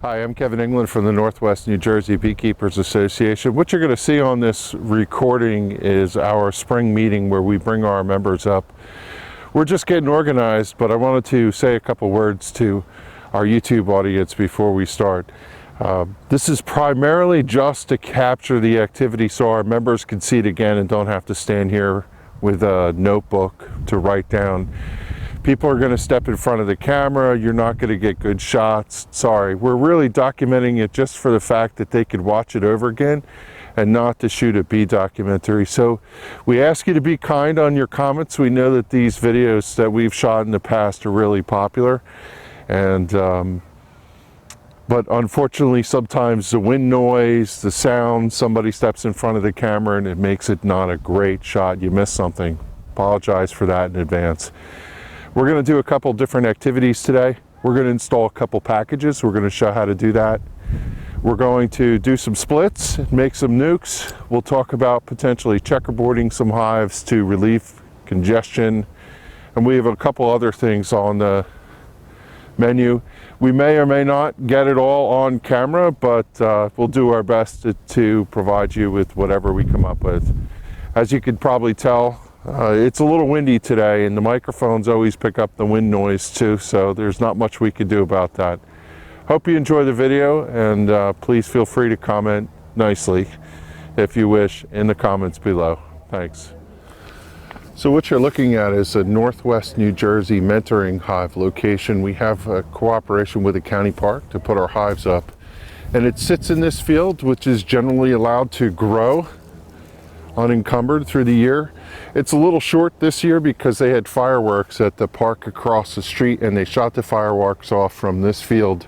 Hi, I'm Kevin England from the Northwest New Jersey Beekeepers Association. What you're going to see on this recording is our spring meeting where we bring our members up. We're just getting organized, but I wanted to say a couple words to our YouTube audience before we start. This is primarily just to capture the activity so our members can see it again and don't have to stand here with a notebook to write down. People are going to step in front of the camera. You're not going to get good shots. Sorry. We're really documenting it just for the fact that they could watch it over again and not to shoot a bee documentary. So we ask you to be kind on your comments. We know that these videos that we've shot in the past are really popular. And but unfortunately, sometimes the wind noise, the sound, somebody steps in front of the camera and it makes it not a great shot. You miss something. Apologize for that in advance. We're going to do a couple different activities today. We're going to install a couple packages. We're going to show how to do that. We're going to do some splits, make some nukes. We'll talk about potentially checkerboarding some hives to relieve congestion. And we have a couple other things on the menu. We may or may not get it all on camera, but we'll do our best to provide you with whatever we come up with. As you could probably tell, it's a little windy today, and the microphones always pick up the wind noise too, so there's not much we can do about that. Hope you enjoy the video, and please feel free to comment nicely if you wish in the comments below. Thanks. So what you're looking at is a Northwest New Jersey mentoring hive location. We have a cooperation with the county park to put our hives up, and it sits in this field, which is generally allowed to grow unencumbered through the year. It's a little short this year because they had fireworks at the park across the street, and they shot the fireworks off from this field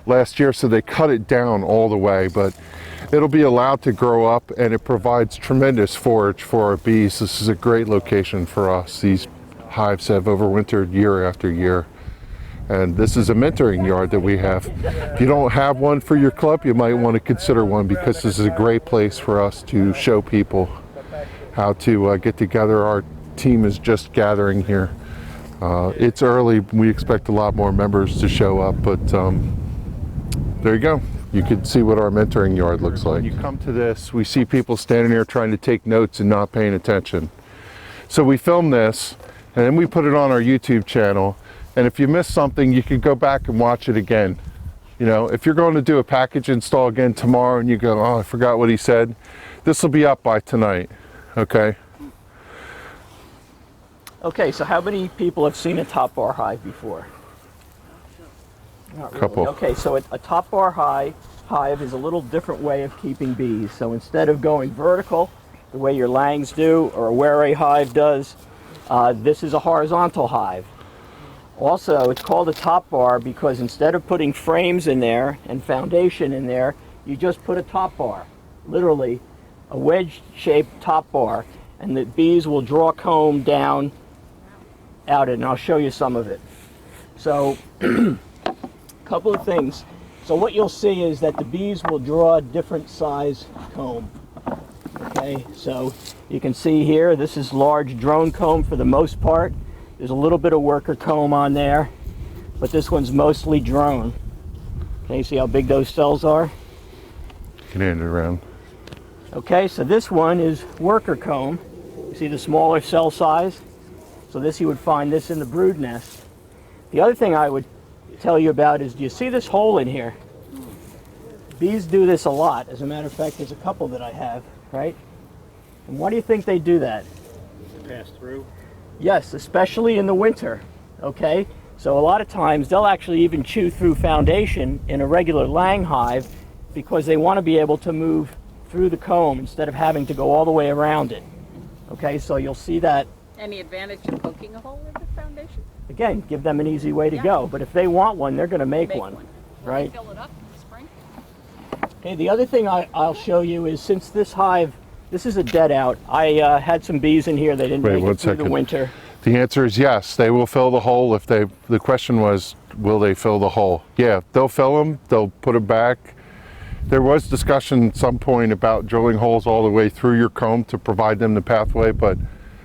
last year, so they cut it down all the way, but it'll be allowed to grow up, and it provides tremendous forage for our bees. This is a great location for us. These hives have overwintered year after year, and this is a mentoring yard that we have. If you don't have one for your club, you might want to consider one, because this is a great place for us to show people how to get together. Our team is just gathering here. It's early. We expect a lot more members to show up, but there you go. You can see what our mentoring yard looks like. When you come to this, we see people standing here trying to take notes and not paying attention. So we film this, and then we put it on our YouTube channel. And if you miss something, you can go back and watch it again. You know, if you're going to do a package install again tomorrow and you go, oh, I forgot what he said, this will be up by tonight, okay? Okay, so how many people have seen a top bar hive before? Not really. Couple. Okay, so a top bar hive is a little different way of keeping bees. So instead of going vertical, the way your Langs do, or a Ware hive does, this is a horizontal hive. Also, it's called a top bar because instead of putting frames in there and foundation in there, you just put a top bar, literally a wedge-shaped top bar, and the bees will draw comb down out it, and I'll show you some of it. So, a couple of things. So what you'll see is that the bees will draw a different size comb. Okay, so you can see here, this is large drone comb for the most part. There's a little bit of worker comb on there, but this one's mostly drone. Okay, you see how big those cells are? You can hand it around. Okay, so this one is worker comb. You see the smaller cell size? So this, you would find this in the brood nest. The other thing I would tell you about is, do you see this hole in here? Bees do this a lot. As a matter of fact, there's a couple that I have, right? And why do you think they do that? To pass through? Yes, especially in the winter, okay? So a lot of times they'll actually even chew through foundation in a regular Lang hive because they want to be able to move through the comb instead of having to go all the way around it. Okay, so you'll see that. Any advantage to poking a hole in the foundation? Again, give them an easy way to go, but if they want one, they're going to make one, right? Fill it up in the spring? Okay, the other thing I'll show you is, since this hive, this is a dead out. I had some bees in here. They didn't make it through the winter. The answer is yes. They will fill the hole. If they, the question was, will they fill the hole? Yeah, they'll fill them. They'll put it back. There was discussion at some point about drilling holes all the way through your comb to provide them the pathway, but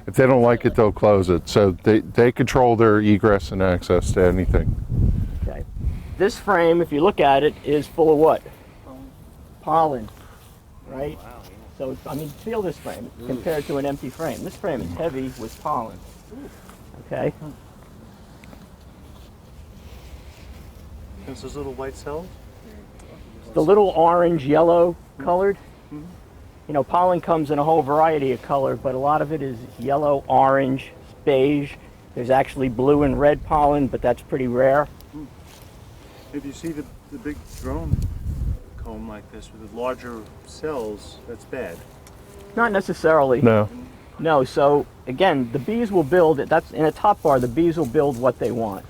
if they don't like it, they'll close it. So they control their egress and access to anything. Okay. This frame, if you look at it, is full of what? Pollen, right? So, I mean, feel this frame compared to an empty frame. This frame is heavy with pollen. Okay? It's those little white cells? The little orange, yellow colored. You know, pollen comes in a whole variety of color, but a lot of it is yellow, orange, beige. There's actually blue and red pollen, but that's pretty rare. If you see the big drone comb like this with the larger cells, that's bad. Not necessarily. No. No, so again, the bees will build it. That's in a top bar, the bees will build what they want.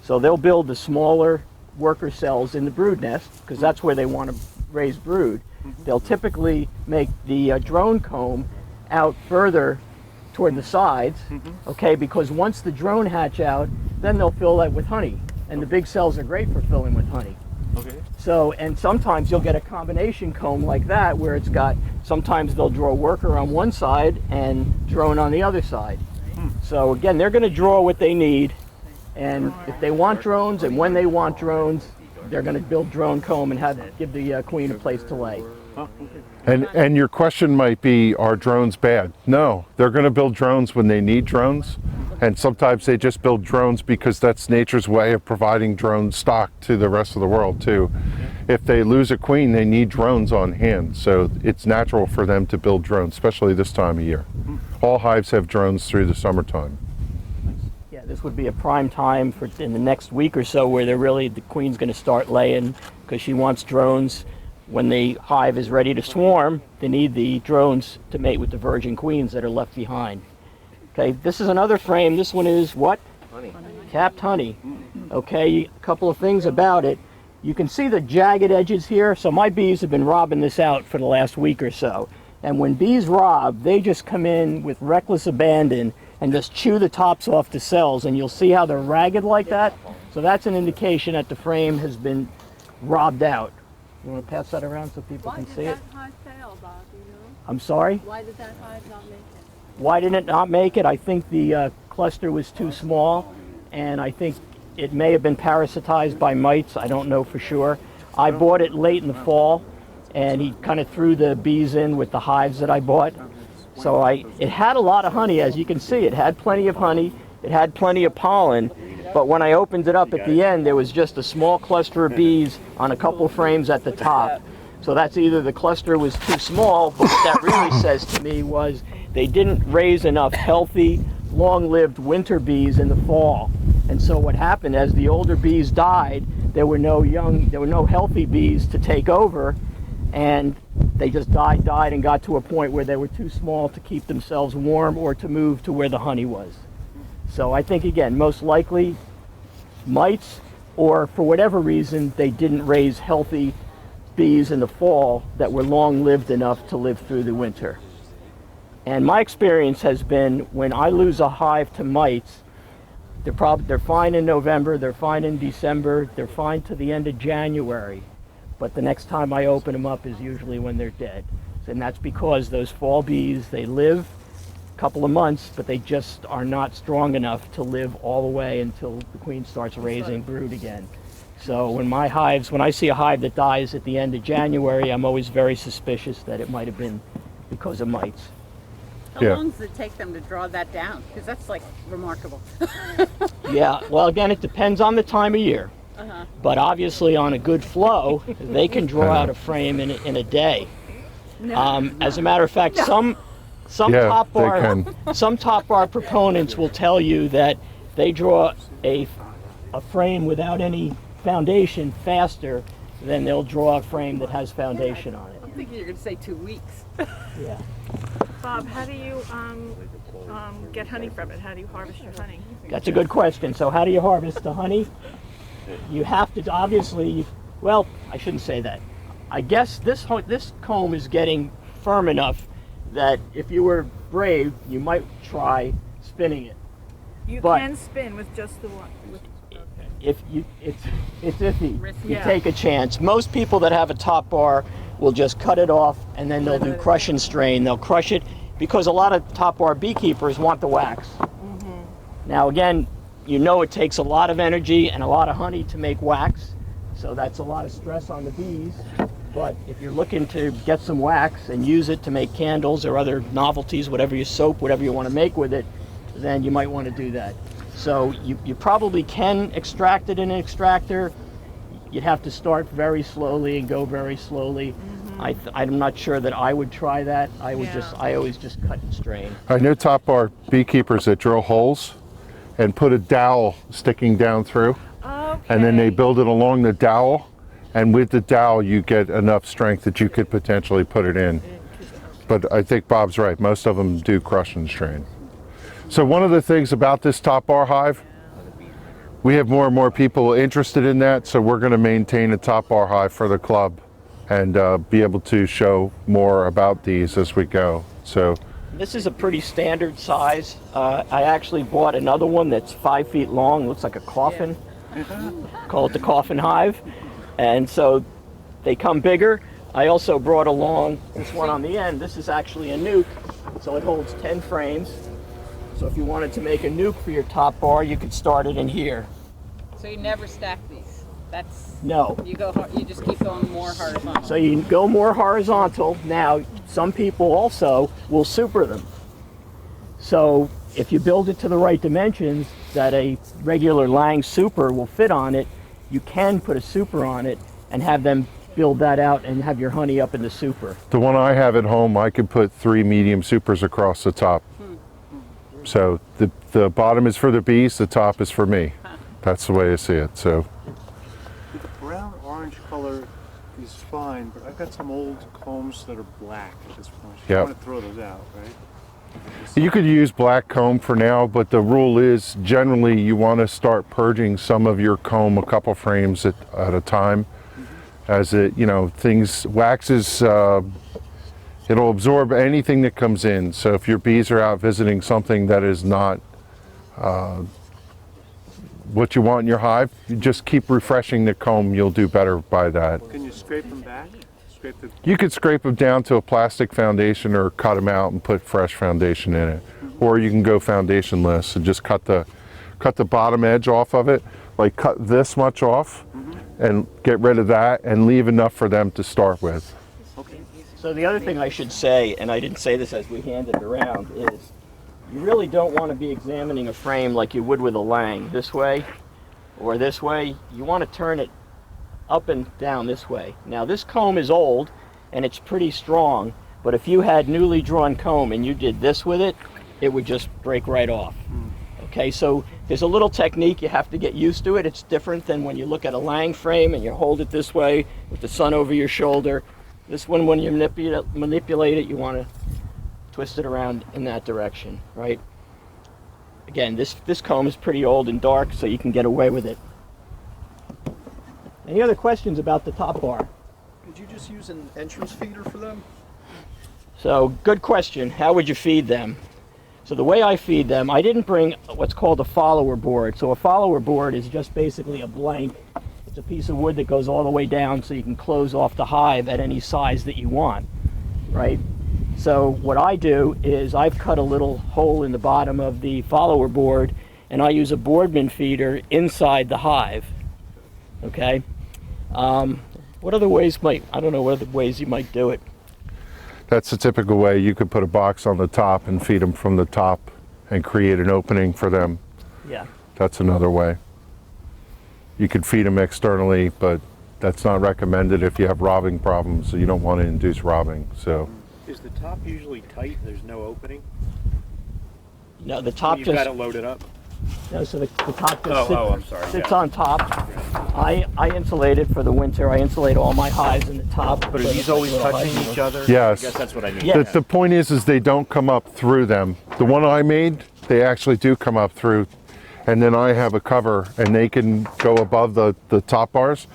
So they'll build the smaller worker cells in the brood nest, because that's where they want to raise brood. They'll typically make the drone comb out further toward the sides, okay, because once the drone hatch out, then they'll fill that with honey. And the big cells are great for filling with honey. Okay. So, and sometimes you'll get a combination comb like that where it's got, sometimes they'll draw worker on one side and drone on the other side. So again, they're going to draw what they need, and if they want drones and when they want drones, they're going to build drone comb and give the queen a place to lay. And your question might be, are drones bad? No, they're going to build drones when they need drones, and sometimes they just build drones because that's nature's way of providing drone stock to the rest of the world too. If they lose a queen, they need drones on hand, so it's natural for them to build drones, especially this time of year. All hives have drones through the summertime. Yeah, this would be a prime time for in the next week or so where the queen's going to start laying, because she wants drones. When the hive is ready to swarm, they need the drones to mate with the virgin queens that are left behind. Okay, this is another frame. This one is what? Honey. Capped honey. Okay, a couple of things about it. You can see the jagged edges here. So my bees have been robbing this out for the last week or so. And when bees rob, they just come in with reckless abandon and just chew the tops off the cells. And you'll see how they're ragged like that. So that's an indication that the frame has been robbed out. You want to pass that around so people can see it? Why did that hive fail, Bob, you know? I'm sorry? Why did that hive not make it? Why didn't it not make it? I think the cluster was too small, and I think it may have been parasitized by mites. I don't know for sure. I bought it late in the fall, and he kind of threw the bees in with the hives that I bought. So it had a lot of honey, as you can see. It had plenty of honey. It had plenty of pollen. But when I opened it up at the end, there was just a small cluster of bees on a couple frames at the top. So that's either the cluster was too small, but what that really says to me was they didn't raise enough healthy, long-lived winter bees in the fall. And so what happened, as the older bees died, there were no healthy bees to take over, and they just died and got to a point where they were too small to keep themselves warm or to move to where the honey was. So I think, again, most likely mites, or for whatever reason, they didn't raise healthy bees in the fall that were long-lived enough to live through the winter. And my experience has been, when I lose a hive to mites, they're fine in November, they're fine in December, they're fine to the end of January. But the next time I open them up is usually when they're dead. And that's because those fall bees, they live couple of months, but they just are not strong enough to live all the way until the queen starts raising brood again. So when I see a hive that dies at the end of January, I'm always very suspicious that it might have been because of mites. How long does it take them to draw that down? Because that's like remarkable. Yeah, well, again, it depends on the time of year. But obviously on a good flow, they can draw out a frame in a day. As a matter of fact, some top bar proponents will tell you that they draw a frame without any foundation faster than they'll draw a frame that has foundation on it. I'm thinking you're going to say 2 weeks. Yeah. Bob, how do you get honey from it? How do you harvest your honey? That's a good question. So how do you harvest the honey? You have to obviously, well, I shouldn't say that. I guess this comb is getting firm enough that if you were brave, you might try spinning it. You But- can spin with just the one. It's iffy. Risky. You Yeah. take a chance. Most people that have a top bar will just cut it off, and then they'll do crush and strain. They'll crush it because a lot of top bar beekeepers want the wax. Now again, you know it takes a lot of energy and a lot of honey to make wax. So that's a lot of stress on the bees. But if you're looking to get some wax and use it to make candles or other novelties, whatever you soap, whatever you want to make with it, then you might want to do that. So you probably can extract it in an extractor. You'd have to start very slowly and go very slowly. I'm not sure that I would try that. I always just cut and strain. I know top bar beekeepers that drill holes and put a dowel sticking down through, Okay. and then they build it along the dowel, and with the dowel you get enough strength that you could potentially put it in. But I think Bob's right, most of them do crush and strain. So one of the things about this top bar hive, we have more and more people interested in that, so we're going to maintain a top bar hive for the club and be able to show more about these as we go. So This is a pretty standard size. I actually bought another one that's 5 feet long, looks like a coffin. Call it the coffin hive. And so they come bigger. I also brought along this one on the end. This is actually a nuke, so it holds 10 frames. So if you wanted to make a nuke for your top bar, you could start it in here. So you never stack these. That's No. you just keep going more horizontal. So you can go more horizontal. Now, some people also will super them. So if you build it to the right dimensions that a regular Lang super will fit on it, you can put a super on it and have them build that out and have your honey up in the super. the one I have at home, I could put 3 medium supers across the top. So the bottom is for the bees, the top is for me. That's the way I see it. So The brown orange color is fine, but I've got some old combs that are black at this point. You Yep. want to throw those out, right? you could use black comb for now, but the rule is generally you want to start purging some of your comb a couple frames at a time. As it, things, waxes, it'll absorb anything that comes in. So if your bees are out visiting something that is not what you want in your hive, you just keep refreshing the comb. You'll do better by that. Can you scrape them back? Scrape the You could scrape them down to a plastic foundation or cut them out and put fresh foundation in it. Or you can go foundationless and just cut the bottom edge off of it, like cut this much off and get rid of that and leave enough for them to start with. So the other thing I should say, and I didn't say this as we handed it around, is you really don't want to be examining a frame like you would with a Lang, this way or this way. You want to turn it up and down this way. Now this comb is old and it's pretty strong, but if you had newly drawn comb and you did this with it, it would just break right off. Okay, so there's a little technique, you have to get used to it. It's different than when you look at a Lang frame and you hold it this way with the sun over your shoulder. This one, when you manipulate it, you want to twist it around in that direction, right? Again, this comb is pretty old and dark, so you can get away with it. Any other questions about the top bar? Could you just use an entrance feeder for them? So, good question. How would you feed them? So the way I feed them, I didn't bring what's called a follower board. So a follower board is just basically a blank. It's a piece of wood that goes all the way down so you can close off the hive at any size that you want, right? So what I do is I've cut a little hole in the bottom of the follower board and I use a Boardman feeder inside the hive, okay? What other ways I don't know what other ways you might do it. That's the typical way. You could put a box on the top and feed them from the top and create an opening for them. Yeah. That's another way. You could feed them externally, but that's not recommended if you have robbing problems, so you don't want to induce robbing. So Is the top usually tight? There's no opening? No, the top You've just... got it loaded up? No, so the top just I'm sorry. sits Yeah. on top. I insulate it for the winter. I insulate all my hives in the top. But are these always touching each other? Yes. I guess that's what I need. Yeah. the point is they don't come up through them. The one I made, they actually do come up through, and then I have a cover and they can go above the top bars.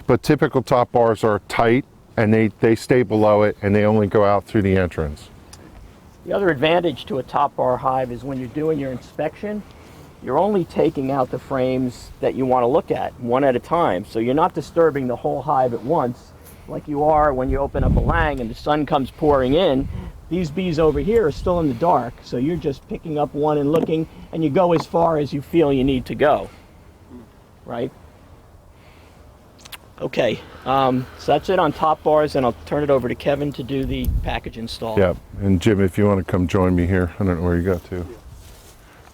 But typical top bars are tight and they stay below it and they only go out through the entrance. The other advantage to a top bar hive is when you're doing your inspection, you're only taking out the frames that you want to look at, one at a time. So you're not disturbing the whole hive at once, like you are when you open up a Lang and the sun comes pouring in. These bees over here are still in the dark, so you're just picking up one and looking, and you go as far as you feel you need to go, right? Okay, so that's it on top bars, and I'll turn it over to Kevin to do the package install. Yeah, and Jim, if you want to come join me here, I don't know where you got to.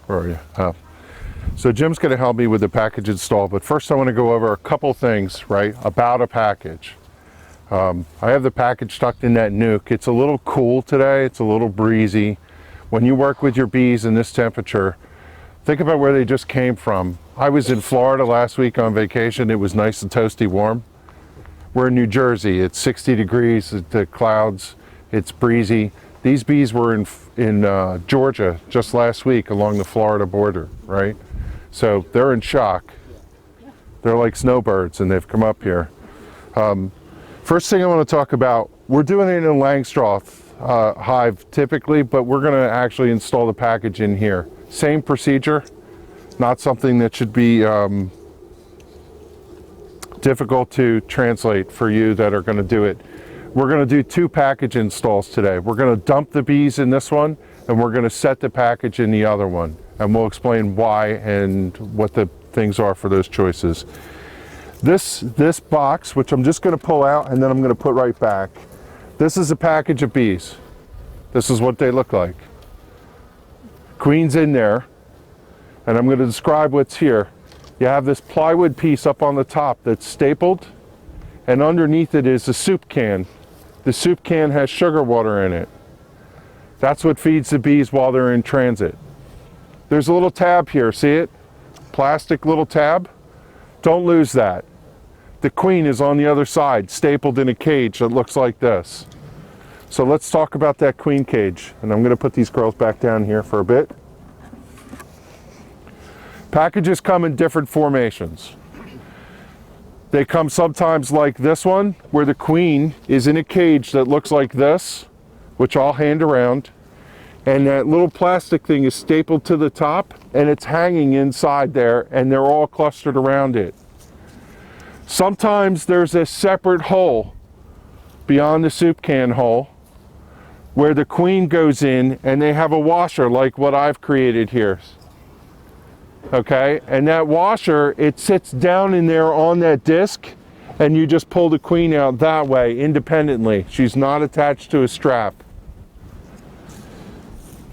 Where are you? So Jim's going to help me with the package install, but first I want to go over a couple things, right, about a package. I have the package tucked in that nuke. It's a little cool today. It's a little breezy. When you work with your bees in this temperature, think about where they just came from. I was in Florida last week on vacation. It was nice and toasty warm. We're in New Jersey. It's 60 degrees, the clouds, it's breezy. These bees were in Georgia just last week along the Florida border, right? So they're in shock. They're like snowbirds and they've come up here. First thing I want to talk about, we're doing it in a Langstroth hive typically, but we're going to actually install the package in here. Same procedure. Not something that should be difficult to translate for you that are going to do it. We're going to do 2 package installs today. We're going to dump the bees in this one, and we're going to set the package in the other one. And we'll explain why and what the things are for those choices. This box, which I'm just going to pull out and then I'm going to put right back. This is a package of bees. This is what they look like. Queen's in there. And I'm going to describe what's here. You have this plywood piece up on the top that's stapled, and underneath it is a soup can. The soup can has sugar water in it. That's what feeds the bees while they're in transit. There's a little tab here, see it? Plastic little tab. Don't lose that. The queen is on the other side, stapled in a cage that looks like this. So let's talk about that queen cage. And I'm going to put these girls back down here for a bit. Packages come in different formations. They come sometimes like this one, where the queen is in a cage that looks like this, which I'll hand around, and that little plastic thing is stapled to the top, and it's hanging inside there, and they're all clustered around it. Sometimes there's a separate hole beyond the soup can hole, where the queen goes in, and they have a washer like what I've created here. Okay, and that washer, it sits down in there on that disc, and you just pull the queen out that way independently. She's not attached to a strap.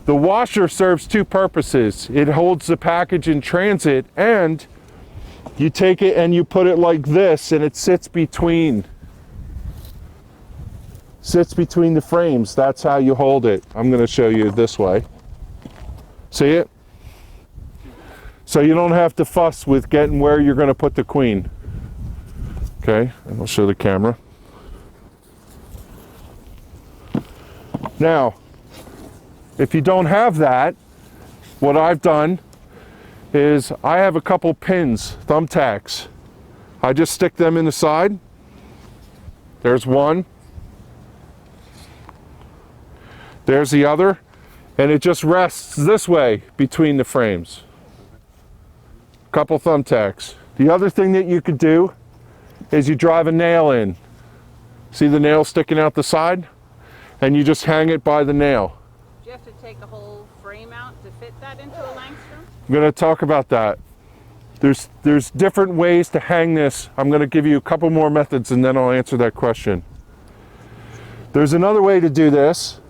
The washer serves 2 purposes. It holds the package in transit, and you take it and you put it like this, and it sits between the frames. That's how you hold it. I'm going to show you this way. See it? So you don't have to fuss with getting where you're going to put the queen. Okay, and I'll show the camera. Now, if you don't have that, what I've done is I have a couple pins, thumbtacks. I just stick them in the side. There's one. There's the other. And it just rests this way between the frames. Couple thumbtacks. The other thing that you could do is you drive a nail in. See the nail sticking out the side? And you just hang it by the nail. Do you have to take a whole frame out to fit that into a Langstrom? I'm going to talk about that. There's different ways to hang this. I'm going to give you a couple more methods and then I'll answer that question. There's another way to do this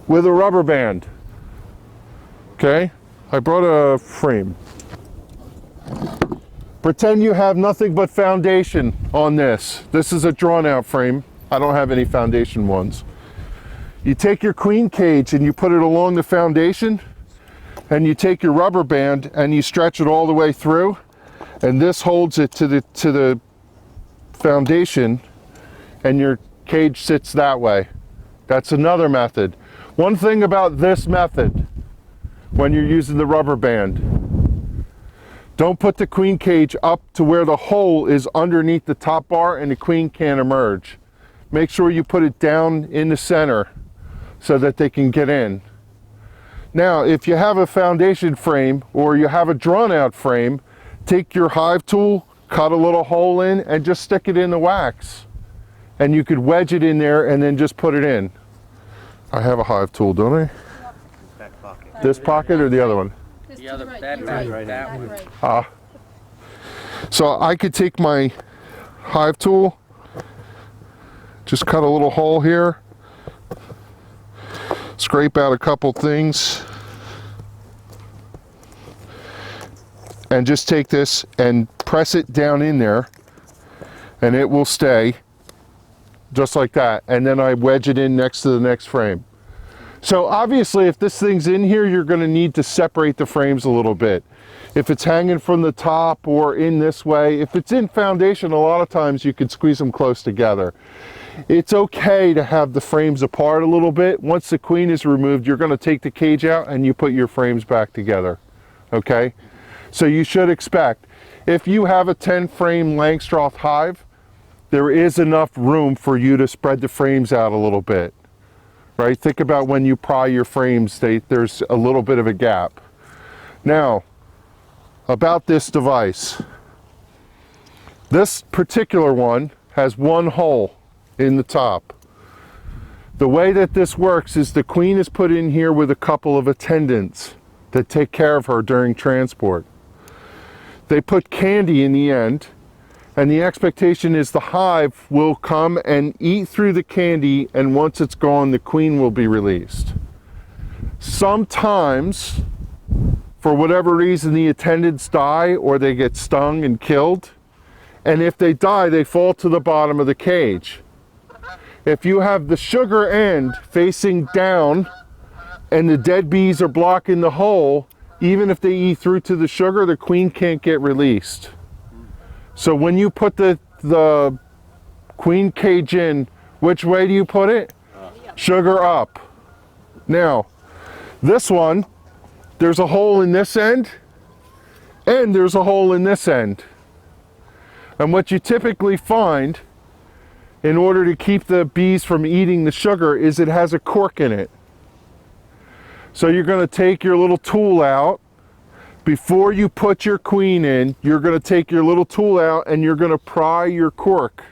with a rubber band. Okay? I brought a frame. Pretend you have nothing but foundation on this. This is a drawn out frame. I don't have any foundation ones. You take your queen cage and you put it along the foundation, and you take your rubber band and you stretch it all the way through, and this holds it to the foundation, and your cage sits that way. That's another method. One thing about this method, when you're using the rubber band, don't put the queen cage up to where the hole is underneath the top bar and the queen can't emerge. Make sure you put it down in the center so that they can get in. Now, if you have a foundation frame or you have a drawn out frame, take your hive tool, cut a little hole in, and just stick it in the wax. And you could wedge it in there and then just put it in. I have a hive tool, don't I? Back pocket. This pocket or the other one? The other, that right, that one. So I could take my hive tool. Just cut a little hole here. Scrape out a couple things. And just take this and press it down in there, and it will stay just like that. And then I wedge it in next to the next frame. So obviously if this thing's in here, you're going to need to separate the frames a little bit. If it's hanging from the top or in this way, if it's in foundation, a lot of times you could squeeze them close together. It's okay to have the frames apart a little bit. Once the queen is removed, you're going to take the cage out and you put your frames back together. Okay? So you should expect, if you have a 10 frame Langstroth hive, there is enough room for you to spread the frames out a little bit. Right? Think about when you pry your frames, there's a little bit of a gap. Now, about this device. This particular one has one hole in the top. The way that this works is the queen is put in here with a couple of attendants that take care of her during transport. They put candy in the end, and the expectation is the hive will come and eat through the candy, and once it's gone, the queen will be released. Sometimes, for whatever reason, the attendants die or they get stung and killed. And if they die, they fall to the bottom of the cage. If you have the sugar end facing down and the dead bees are blocking the hole, even if they eat through to the sugar, the queen can't get released. So when you put the queen cage in, which way do you put it? Sugar up. Now, this one, there's a hole in this end, and there's a hole in this end. And what you typically find, in order to keep the bees from eating the sugar, is it has a cork in it. So you're going to take your little tool out. Before you put your queen in, you're going to take your little tool out and you're going to pry your cork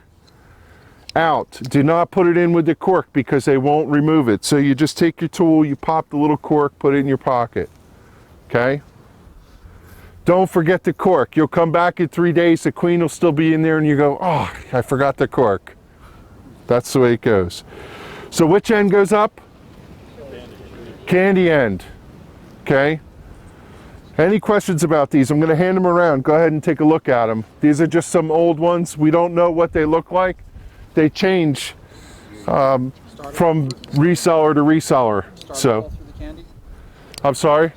out. Do not put it in with the cork because they won't remove it. So you just take your tool, you pop the little cork, put it in your pocket. Okay? Don't forget the cork. You'll come back in 3 days, the queen will still be in there, and you go, oh, I forgot the cork. That's the way it goes. So which end goes up? Candy end. Okay? Any questions about these? I'm going to hand them around. Go ahead and take a look at them. These are just some old ones. We don't know what they look like. They change from reseller to reseller. So, I'm sorry?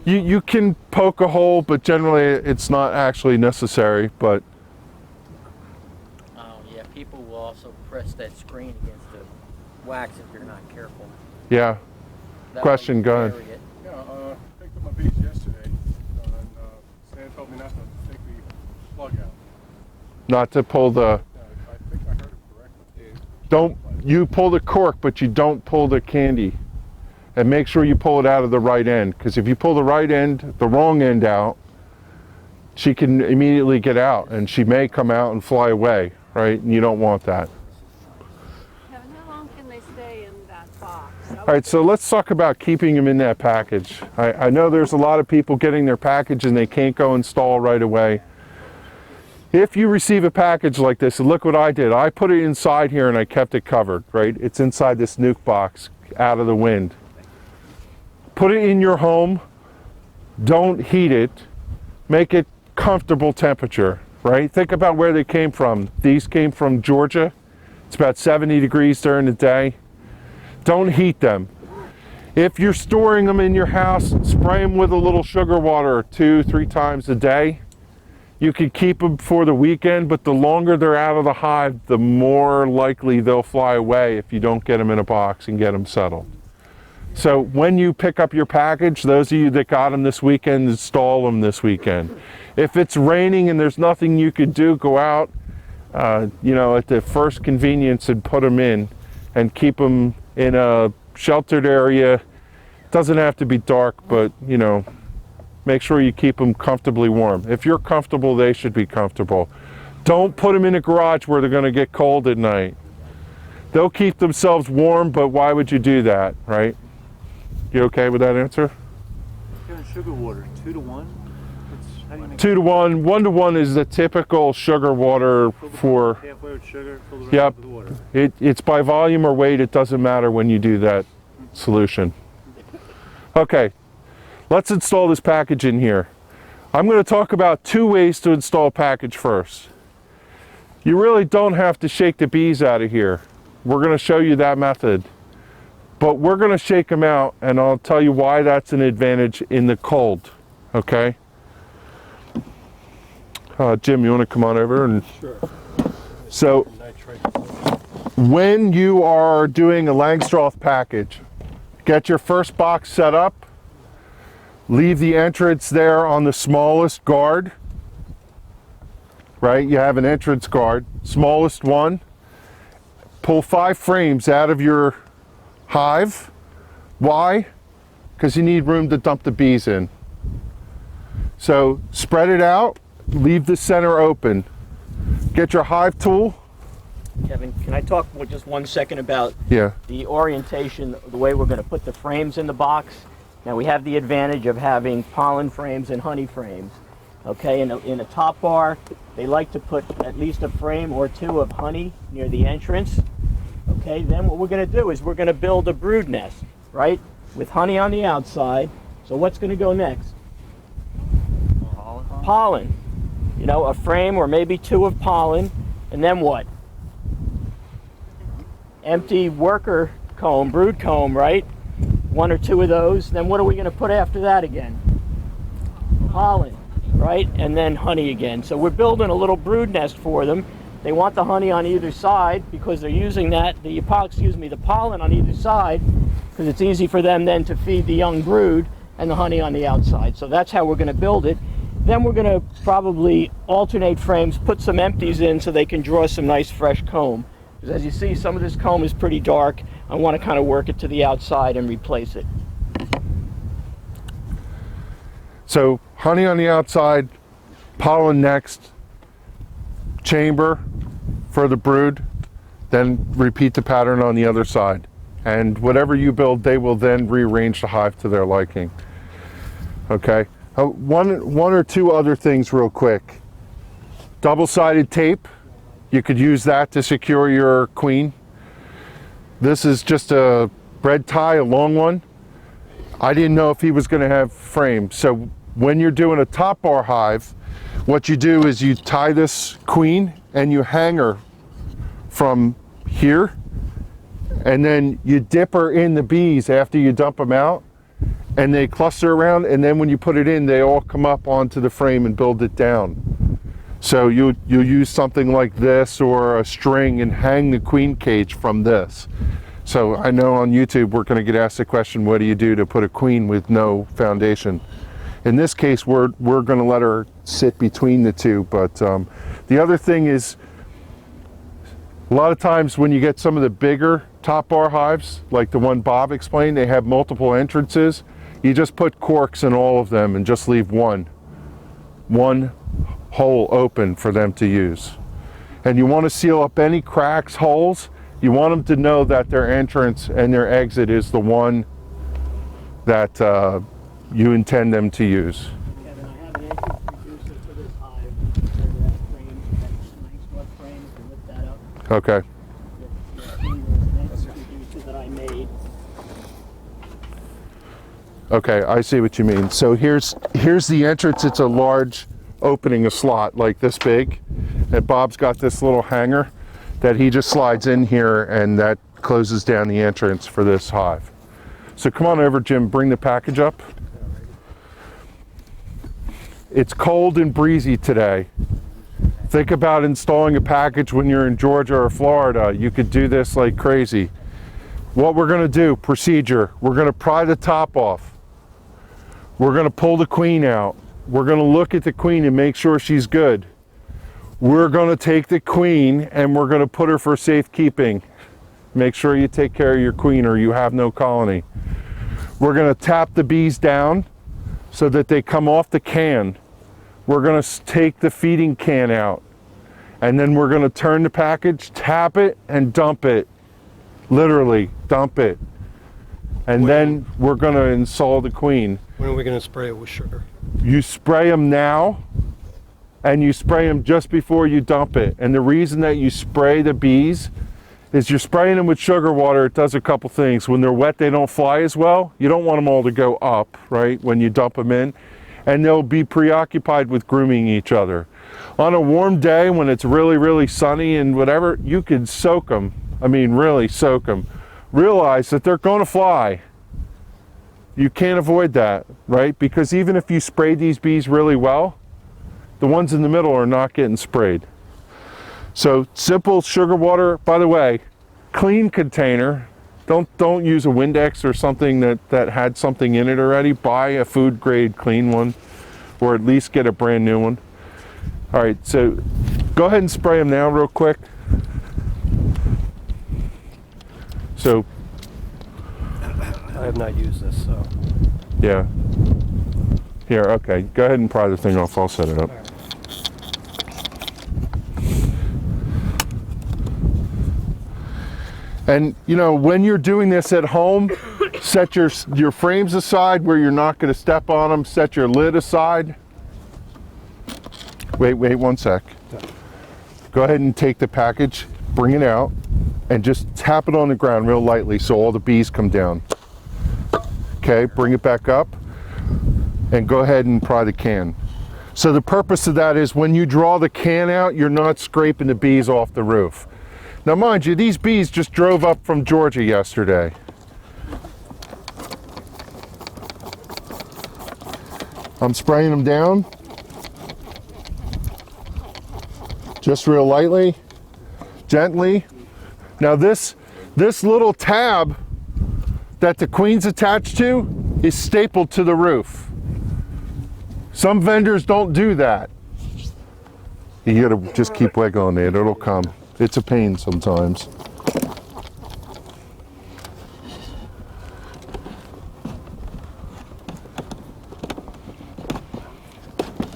You can poke a hole, but generally it's not actually necessary. But oh yeah, people will also press that screen against the wax if you're not careful. Yeah. That Question, go ahead. Yeah, I picked up my bees yesterday, and Stan told me not to take the plug out. Not to pull the... Yeah, I think I heard him correctly. Don't, you pull the cork, but you don't pull the candy. And make sure you pull it out of the right end, because if you pull the right end, the wrong end out, she can immediately get out, and she may come out and fly away, right? And you don't want that. Kevin, how long can they stay in that box? All right, so let's talk about keeping them in that package. I know there's a lot of people getting their package and they can't go install right away. If you receive a package like this, and look what I did. I put it inside here and I kept it covered, right? It's inside this nuke box, out of the wind. Put it in your home. Don't heat it. Make it comfortable temperature, right? Think about where they came from. These came from Georgia. It's about 70 degrees during the day. Don't heat them. If you're storing them in your house, spray them with a little sugar water 2-3 times a day. You can keep them for the weekend, but the longer they're out of the hive, the more likely they'll fly away if you don't get them in a box and get them settled. So when you pick up your package, those of you that got them this weekend, install them this weekend. If it's raining and there's nothing you could do, go out, you know, at the first convenience and put them in and keep them in a sheltered area. It doesn't have to be dark, but, you know, make sure you keep them comfortably warm. If you're comfortable, they should be comfortable. Don't put them in a garage where they're going to get cold at night. They'll keep themselves warm, but why would you do that, right? You okay with that answer? Sugar water, 2 to 1? How do you make 2 to 1. 1 to 1 is the typical sugar water for. halfway with sugar, fill the rest Yep. with water? It's by volume or weight. It doesn't matter when you do that solution. Okay, let's install this package in here. I'm going to talk about 2 ways to install a package first. You really don't have to shake the bees out of here. We're going to show you that method. But we're going to shake them out, and I'll tell you why that's an advantage in the cold. Okay? Jim, you want to come on over? And Sure. so, when you are doing a Langstroth package, get your first box set up, leave the entrance there on the smallest guard, right? You have an entrance guard, smallest one. Pull 5 frames out of your hive. Why? Because you need room to dump the bees in. So spread it out, leave the center open. Get your hive tool. Kevin, can I talk for just 1 second about Yeah. the orientation, the way we're going to put the frames in the box? Now we have the advantage of having pollen frames and honey frames. Okay, in a top bar, they like to put at least a frame or 2 of honey near the entrance. Okay, then what we're going to do is we're going to build a brood nest, right? With honey on the outside. So what's going to go next? Pollen. You know, a frame or maybe 2 of pollen. And then what? Empty worker comb, brood comb, right? 1 or 2 of those. Then what are we going to put after that again? Pollen, right? And then honey again. So we're building a little brood nest for them. They want the honey on either side because they're using the pollen on either side because it's easy for them then to feed the young brood and the honey on the outside. So that's how we're going to build it. Then we're going to probably alternate frames, put some empties in so they can draw some nice fresh comb. Because as you see, some of this comb is pretty dark. I want to kind of work it to the outside and replace it. So honey on the outside, pollen next, chamber for the brood, then repeat the pattern on the other side. And whatever you build, they will then rearrange the hive to their liking. Okay? One or 2 other things real quick. Double-sided tape, you could use that to secure your queen. This is just a bread tie, a long one. I didn't know if he was going to have frame. So when you're doing a top bar hive, what you do is you tie this queen and you hang her from here, and then you dip her in the bees after you dump them out, and they cluster around, and then when you put it in, they all come up onto the frame and build it down. So you use something like this or a string and hang the queen cage from this. So I know on YouTube we're going to get asked the question, what do you do to put a queen with no foundation? In this case, we're going to let her sit between the 2. But the other thing is, a lot of times when you get some of the bigger top bar hives, like the one Bob explained, they have multiple entrances. You just put corks in all of them and just leave one hole open for them to use. And you want to seal up any cracks, holes. You want them to know that their entrance and their exit is the one that you intend them to use. Kevin, I have an entrance reducer for this hive. That frame, that Langstroth frame, if you lift that up. Okay. There's an entrance reducer that I made. Okay, I see what you mean. So here's the entrance. It's a large opening, a slot like this big. And Bob's got this little hanger that he just slides in here, and that closes down the entrance for this hive. So come on over, Jim, bring the package up. It's cold and breezy today. Think about installing a package when you're in Georgia or Florida. You could do this like crazy. What we're going to do, procedure, we're going to pry the top off. We're going to pull the queen out. We're going to look at the queen and make sure she's good. We're going to take the queen and we're going to put her for safekeeping. Make sure you take care of your queen or you have no colony. We're going to tap the bees down so that they come off the can. We're going to take the feeding can out. And then we're going to turn the package, tap it, and dump it. Literally, dump it. And then we're going to install the queen. When are we going to spray it with sugar? you spray them now and you spray them just before you dump it. And the reason that you spray the bees is you're spraying them with sugar water. It does a couple things. When they're wet, they don't fly as well. You don't want them all to go up, right, when you dump them in. And they'll be preoccupied with grooming each other. On a warm day when it's really, really sunny and whatever, you can soak them. I mean, really soak them. Realize that they're going to fly. You can't avoid that, right? Because even if you spray these bees really well, the ones in the middle are not getting sprayed. So simple sugar water, by the way, clean container. Don't use a Windex or something that had something in it already. Buy a food grade clean one, or at least get a brand new one. All right, so go ahead and spray them now real quick. So I have not used this, so. yeah. Here, okay, go ahead and pry the thing off. I'll set it up. And you know, when you're doing this at home, set your frames aside where you're not going to step on them. Set your lid aside. Wait one sec. Go ahead and take the package, bring it out, and just tap it on the ground real lightly so all the bees come down. Okay, bring it back up and go ahead and pry the can. So the purpose of that is when you draw the can out, you're not scraping the bees off the roof. Now mind you, these bees just drove up from Georgia yesterday. I'm spraying them down. Just real lightly, gently. Now this little tab that the queen's attached to is stapled to the roof. Some vendors don't do that. You gotta just keep wiggling it, it'll come. It's a pain sometimes.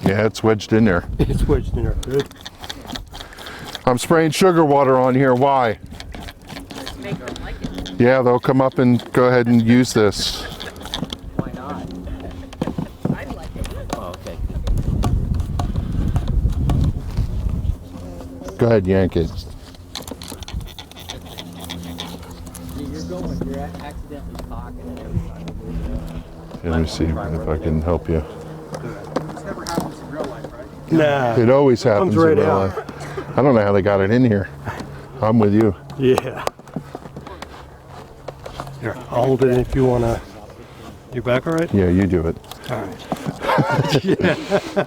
Yeah, it's wedged in there. It's wedged in there. Good. I'm spraying sugar water on here. Why? Make them like it. Yeah, they'll come up and go ahead and use this. Why not? I like it. Oh, okay. Go ahead, yank it. You're accidentally cocking it every time. Let me see if I can help you. This never happens in real life, right? Nah. It always happens Comes right in real out. life. I don't know how they got it in here. I'm with you. Yeah. Here, I'll hold it if you want to. You back all right? Yeah, you do it. All right.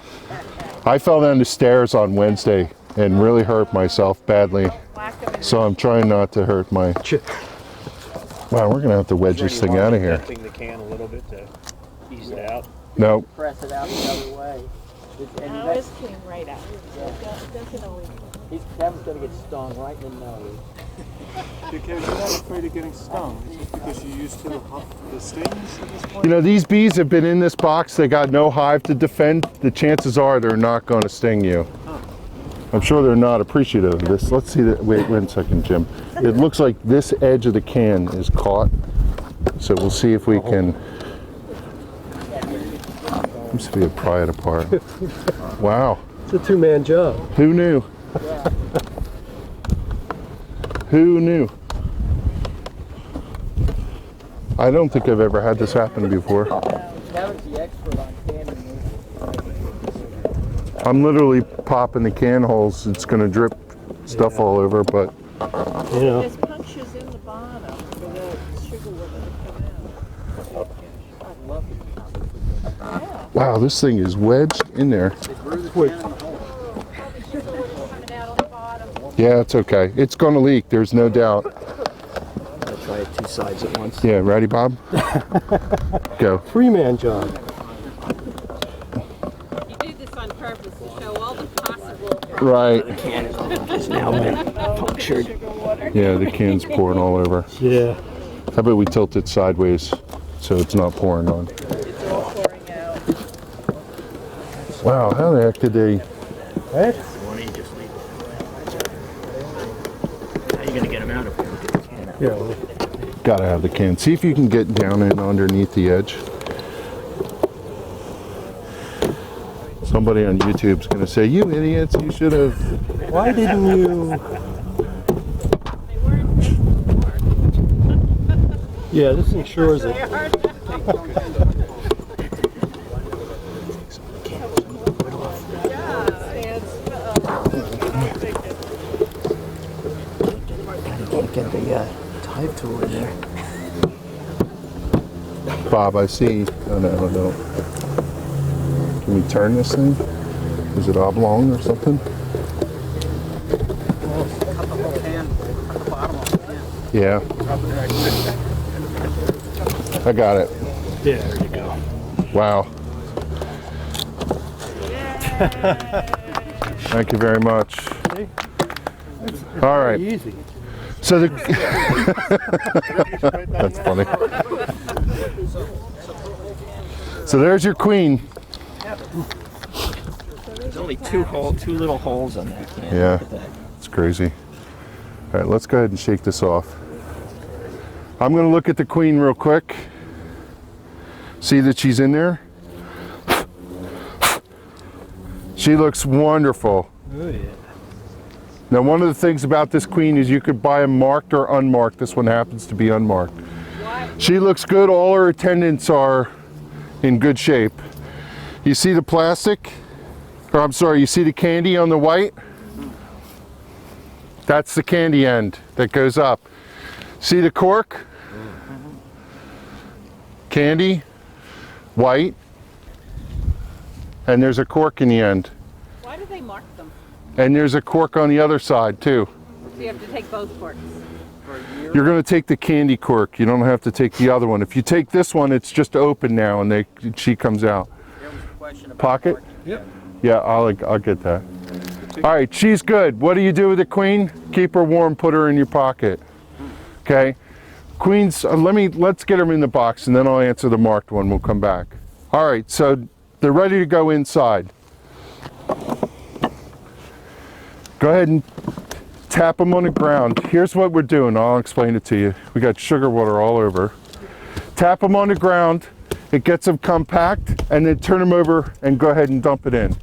I fell down the stairs on Wednesday and really hurt myself badly. So I'm trying not to hurt my... Wow, we're gonna have to wedge this thing out of here. Dipping the can a little bit to ease it out. No, Press it out the other way. Now this came right out. Doesn't always. Kevin's gonna get stung right in the nose. Because you're not afraid of getting stung. It's just because you're used to the stings at this point. you know, these bees have been in this box. They got no hive to defend. The chances are they're not going to sting you. I'm sure they're not appreciative of this. Let's see that. Wait 1 second, Jim. It looks like this edge of the can is caught. So we'll see if we can. Let me see if we can pry it apart. Wow. It's a two-man job. Who knew? Who knew? I don't think I've ever had this happen before. Kevin's the expert on can removal. I'm literally popping the can holes. It's going to drip stuff all over, but You know. There's punctures in the bottom for the sugar water to come out. wow, this thing is wedged in there. Yeah, it's okay. It's going to leak. There's no doubt. I'll try it two sides at once. Yeah, ready, Bob? Go. Three-man job. You did this on purpose to show all the possible. Right. Can is now been punctured. Yeah, the can's pouring all over. Yeah. How about we tilt it sideways so it's not pouring on? It's all pouring out. Wow, how the heck did they... Right? Why don't you just leave it? How are you going to get them out of here? Get the can out. Yeah. Well, Gotta have the can. See if you can get down and underneath the edge. Somebody on YouTube's gonna say, "You idiots! You should have." Why didn't you? They weren't before. Yeah, this ensures They it. are Get the hive tool in there. Bob, I see. Oh no. Can we turn this thing? Is it oblong or something? Yeah. I got it. Yeah, there you go. Wow. Thank you very much. All right. Easy. So the that's funny. So there's your queen. There's only two little holes in that can. Yeah. Look at that. It's crazy. All right, let's go ahead and shake this off. I'm going to look at the queen real quick. See that she's in there? She looks wonderful. Oh yeah. Now, one of the things about this queen is you could buy them marked or unmarked. This one happens to be unmarked. She looks good. All her attendants are in good shape. You see the plastic? Or I'm sorry, you see the candy on the white? That's the candy end that goes up. See the cork? Candy, white, and there's a cork in the end. Why do they mark them? And there's a cork on the other side too. So you have to take both corks. You're going to take the candy cork. You don't have to take the other one. If you take this one, it's just open now and she comes out. There was a question about Pocket? marking. Yep. Yeah, I'll get that. All right, she's good. What do you do with the queen? Keep her warm, put her in your pocket. Okay? Queens, let's get them in the box and then I'll answer the marked one. We'll come back. All right, so they're ready to go inside. Go ahead and tap them on the ground. Here's what we're doing. I'll explain it to you. We got sugar water all over. Tap them on the ground. It gets them compact, and then turn them over and go ahead and dump it in.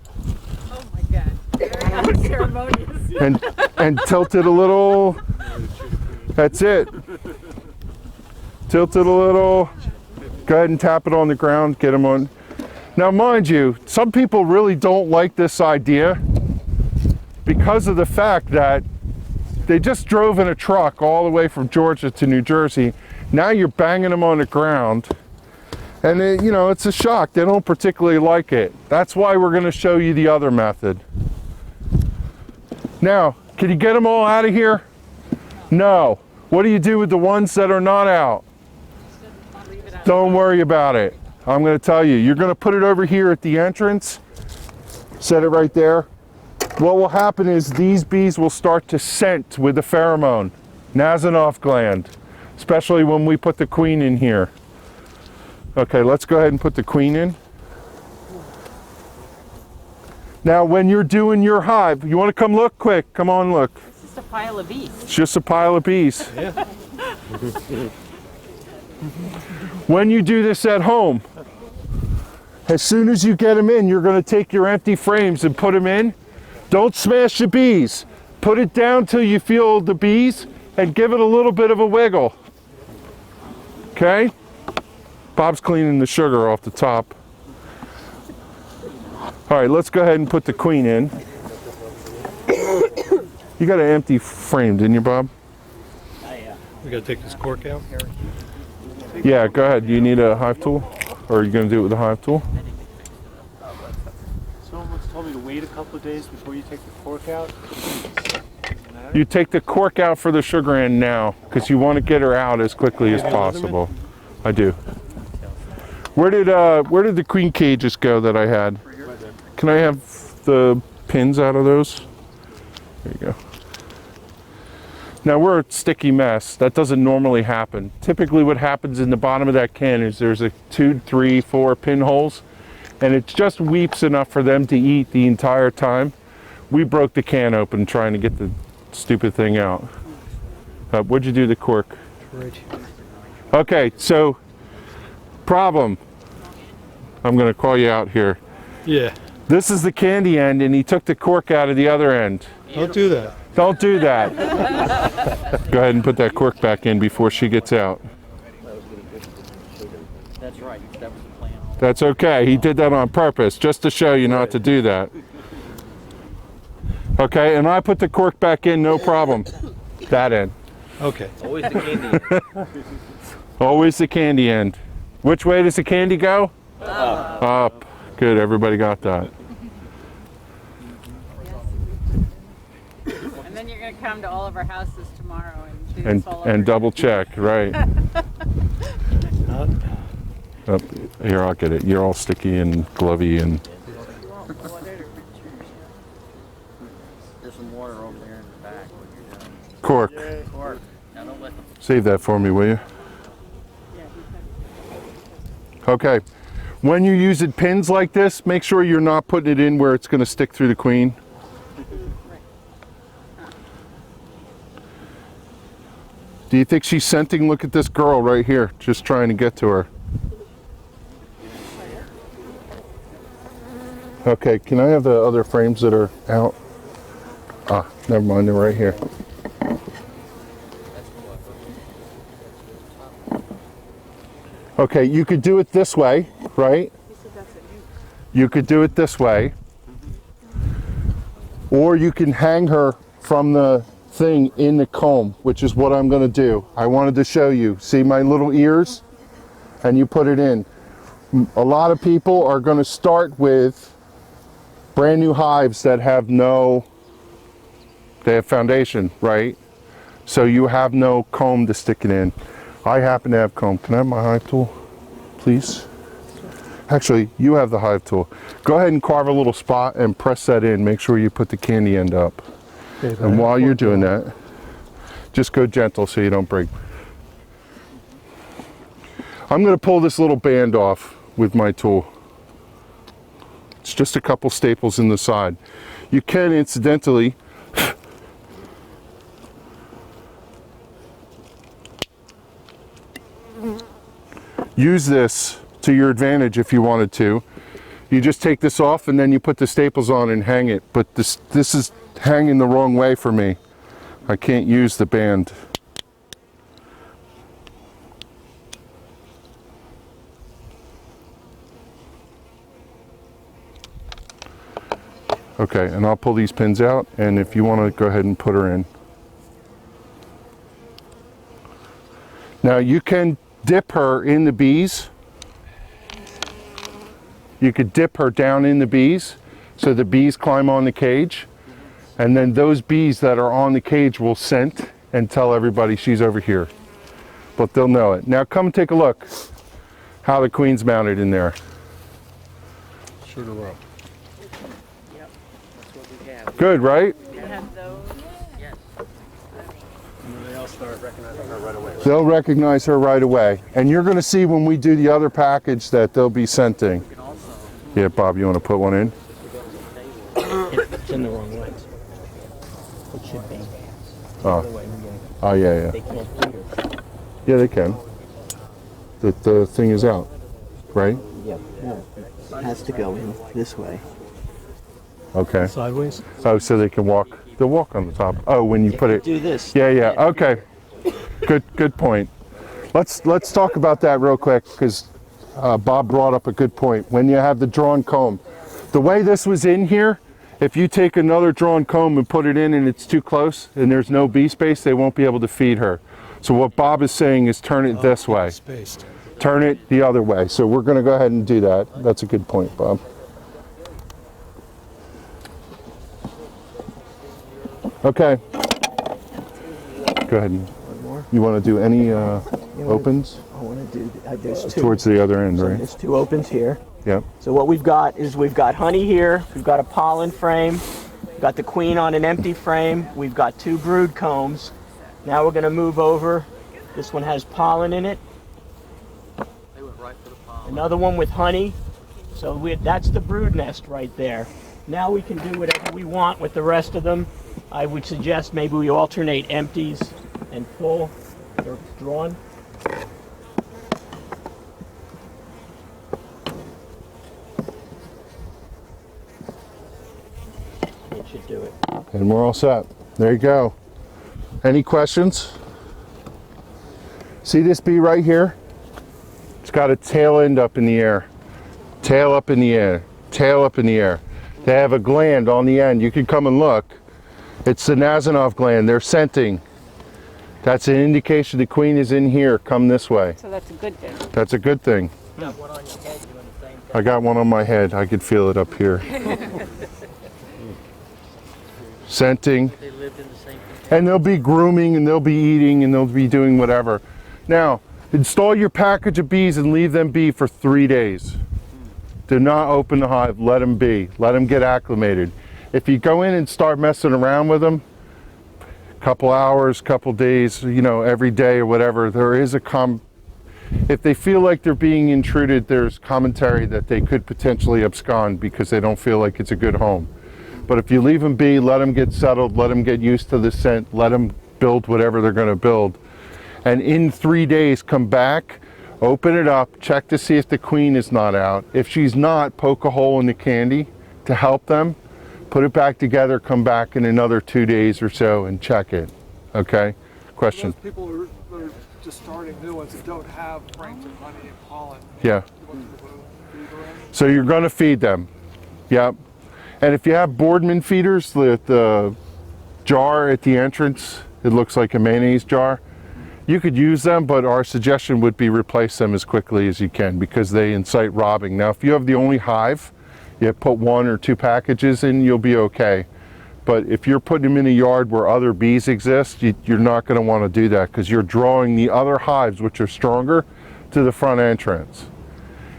Oh my God. Very unceremonious. And tilt it a little. That's it. Tilt it a little. Go ahead and tap it on the ground. Get them on. Now, mind you, some people really don't like this idea because of the fact that they just drove in a truck all the way from Georgia to New Jersey. Now you're banging them on the ground. And it's a shock. They don't particularly like it. That's why we're going to show you the other method. Now, can you get them all out of here? No. What do you do with the ones that are not out? Don't worry about it. I'm going to tell you. You're going to put it over here at the entrance. Set it right there. What will happen is these bees will start to scent with the pheromone, Nasanov gland, especially when we put the queen in here. Okay, let's go ahead and put the queen in. Now, when you're doing your hive, you want to come look quick? Come on, look. It's just a pile of bees. It's just a pile of bees. Yeah. When you do this at home, as soon as you get them in, you're going to take your empty frames and put them in. Don't smash the bees. Put it down till you feel the bees and give it a little bit of a wiggle. Okay? Bob's cleaning the sugar off the top. All right, let's go ahead and put the queen in. You got an empty frame, didn't you, Bob? We gotta take this cork out. Yeah, go ahead. You need a hive tool? Or are you going to do it with a hive tool? Someone once told me to wait a couple of days before you take the cork out. You take the cork out for the sugar end now, because you want to get her out as quickly as possible. I do. Where did the queen cages go that I had? Can I have the pins out of those? There you go. Now we're a sticky mess. That doesn't normally happen. Typically what happens in the bottom of that can is there's 2, 3, 4 pinholes, and it just weeps enough for them to eat the entire time. We broke the can open trying to get the stupid thing out. What'd you do to the cork? Right here. Okay, so problem. I'm going to call you out here. Yeah. This is the candy end, and he took the cork out of the other end. Don't do that. Don't do that. Go ahead and put that cork back in before she gets out. That's right. That was the plan. That's okay. He did that on purpose, just to show you not to do that. Okay, and I put the cork back in, no problem. That end. Okay. Always the candy. Always the candy end. Which way does the candy go? Up. Up. Good, everybody got that. And then you're going to come to all of our houses tomorrow and do And, this all over. and double check, right. Oh, here, I'll get it. You're all sticky and glovey and... There's some water over there in the back when you're done. Cork. Cork. Now don't let them. Save that for me, will you? Okay. When you're using pins like this, make sure you're not putting it in where it's going to stick through the queen. Do you think she's scenting? Look at this girl right here, just trying to get to her. Okay, can I have the other frames that are out? Ah, never mind, they're right here. Okay, you could do it this way, right? You could do it this way. Or you can hang her from the thing in the comb, which is what I'm going to do. I wanted to show you. See my little ears? And you put it in. A lot of people are going to start with brand new hives that have they have foundation, right? So you have no comb to stick it in. I happen to have comb. Can I have my hive tool, please? Actually, you have the hive tool. Go ahead and carve a little spot and press that in. Make sure you put the candy end up. Okay, And while you're doing that, just go gentle so you don't break. I'm going to pull this little band off with my tool. It's just a couple staples in the side. You can incidentally use this to your advantage if you wanted to. You just take this off and then you put the staples on and hang it. But this is hanging the wrong way for me. I can't use the band. Okay, and I'll pull these pins out, and if you want to go ahead and put her in. Now you can dip her in the bees. You could dip her down in the bees so the bees climb on the cage, and then those bees that are on the cage will scent and tell everybody she's over here. But they'll know it. Now come take a look how the queen's mounted in there. Sure to roll. That's what we have. Good, right? You have those. Yes. They'll start recognizing her right away. They'll recognize her right away. And you're going to see when we do the other package that they'll be scenting. You can also Yeah, Bob, you want to put one in? It's in the wrong way. It should be. Oh, oh yeah, They yeah. can't feed her. Yeah, they can. The thing is out, right? Yep. No, it has to go in this way. Okay. Sideways? Oh, so they can walk. They'll walk on the top. Oh, when you put it. Do this. Yeah, yeah. Okay. Good point. Let's talk about that real quick because Bob brought up a good point. When you have the drawn comb, the way this was in here, if you take another drawn comb and put it in and it's too close and there's no bee space, they won't be able to feed her. So what Bob is saying is turn it this way. Spaced. Turn it the other way. So we're going to go ahead and do that. That's a good point, Bob. Okay. Go ahead. One more. You want to do any opens? I want to do. There's two. Towards the other end, So right? there's two opens here. Yep. So what we've got is we've got honey here. We've got a pollen frame. We've got the queen on an empty frame. We've got two brood combs. Now we're going to move over. This one has pollen in it. they went right for the pollen. Another one with honey. So that's the brood nest right there. Now we can do whatever we want with the rest of them. I would suggest maybe we alternate empties and full or drawn. And we're all set. There you go. Any questions? See this bee right here? It's got a tail end up in the air. Tail up in the air. Tail up in the air. They have a gland on the end. You can come and look. It's the Nasanov gland. They're scenting. That's an indication the queen is in here. Come this way. So that's a good thing. That's a good thing. You got one on your head doing the same thing. I got one on my head. I could feel it up here. Scenting. They lived in the same thing. And they'll be grooming and they'll be eating and they'll be doing whatever. Now, install your package of bees and leave them be for 3 days. Do not open the hive. Let them be. Let them get acclimated. If you go in and start messing around with them, couple hours, couple days, you know, every day or whatever, there is if they feel like they're being intruded, there's commentary that they could potentially abscond because they don't feel like it's a good home. But if you leave them be, let them get settled, let them get used to the scent, let them build whatever they're going to build. And in 3 days, come back, open it up, check to see if the queen is not out. If she's not, poke a hole in the candy to help them. Put it back together, come back in another 2 days or so and check it. Okay? Question? Those people who are just starting new ones that don't have franks and honey and pollen. Yeah. You want them to feed them in? So you're going to feed them. Yep. And if you have Boardman feeders, the jar at the entrance, it looks like a mayonnaise jar. You could use them, but our suggestion would be replace them as quickly as you can because they incite robbing. Now, if you have the only hive, you put 1 or 2 packages in, you'll be okay. But if you're putting them in a yard where other bees exist, you're not going to want to do that because you're drawing the other hives, which are stronger, to the front entrance.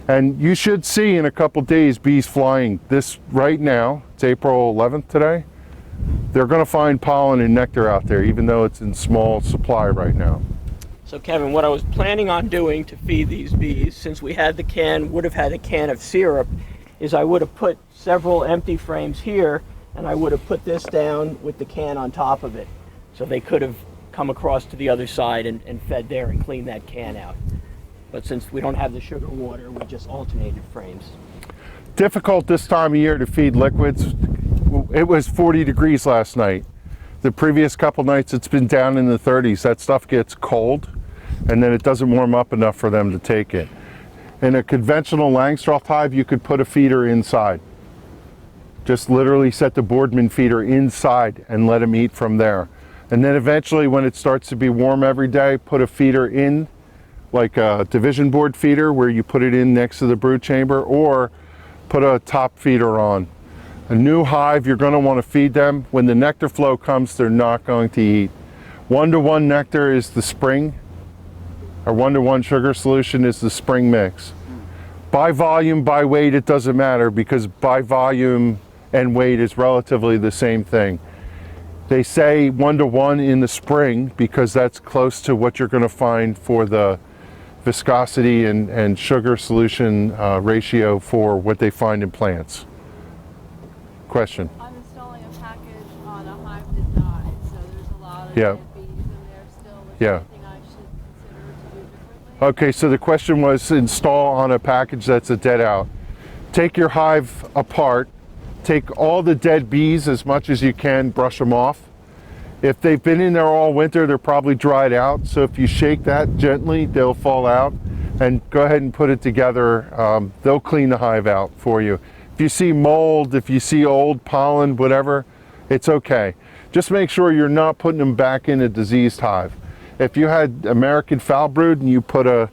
And you should see in a couple days bees flying. This right now, it's April 11th today, they're going to find pollen and nectar out there, even though it's in small supply right now. So Kevin, what I was planning on doing to feed these bees, since we had the can, would have had a can of syrup, is I would have put several empty frames here and I would have put this down with the can on top of it. So they could have come across to the other side and fed there and cleaned that can out. But since we don't have the sugar water, we just alternated frames. Difficult this time of year to feed liquids. It was 40 degrees last night. The previous couple nights it's been down in the 30s. That stuff gets cold and then it doesn't warm up enough for them to take it. In a conventional Langstroth hive, you could put a feeder inside. Just literally set the Boardman feeder inside and let them eat from there. And then eventually when it starts to be warm every day, put a feeder in, like a division board feeder where you put it in next to the brood chamber, or put a top feeder on. A new hive, you're going to want to feed them. When the nectar flow comes, they're not going to eat. 1-to-1 nectar is the spring, or 1-to-1 sugar solution is the spring mix. By volume, by weight, it doesn't matter because by volume and weight is relatively the same thing. They say 1-to-1 in the spring because that's close to what you're going to find for the viscosity and sugar solution ratio for what they find in plants. Question? I'm installing a package on a hive that died, so there's a lot of Yeah. dead bees in there still. Is Yeah. there anything I should consider to do differently? Okay, so the question was install on a package that's a dead out. Take your hive apart, take all the dead bees as much as you can, brush them off. If they've been in there all winter, they're probably dried out. So if you shake that gently, they'll fall out. And go ahead and put it together. They'll clean the hive out for you. If you see mold, if you see old pollen, whatever, it's okay. Just make sure you're not putting them back in a diseased hive. If you had American foul brood and you put a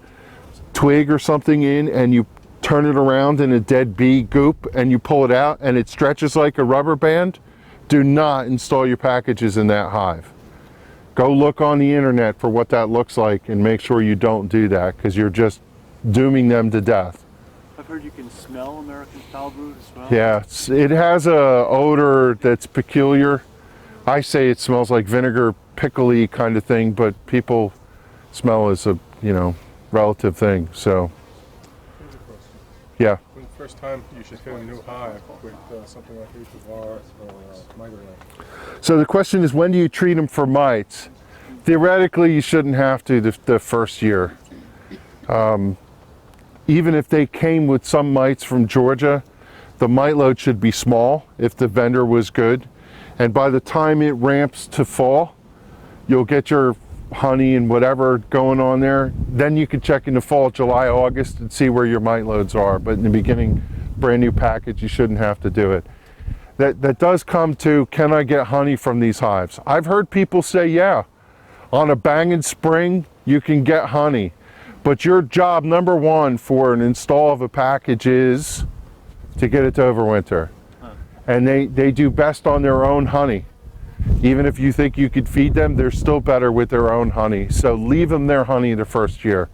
twig or something in and you turn it around in a dead bee goop and you pull it out and it stretches like a rubber band, do not install your packages in that hive. Go look on the internet for what that looks like and make sure you don't do that because you're just dooming them to death. I've heard you can smell American foul brood as well. Yeah, it has a odor that's peculiar. I say it smells like vinegar, pickly kind of thing, but people smell is a, relative thing. So, Here's a question. yeah. When the first time you should hit a new hive with something like Apivar or Migraine? So the question is, when do you treat them for mites? Theoretically, you shouldn't have to the first year. Even if they came with some mites from Georgia, the mite load should be small if the vendor was good. And by the time it ramps to fall, you'll get your honey and whatever going on there. Then you can check in the fall, July, August, and see where your mite loads are. But in the beginning, brand new package, you shouldn't have to do it. That does come to, can I get honey from these hives? I've heard people say, yeah, on a banging spring, you can get honey. But your job number one for an install of a package is to get it to overwinter. And they do best on their own honey. Even if you think you could feed them, they're still better with their own honey. So leave them their honey the first year.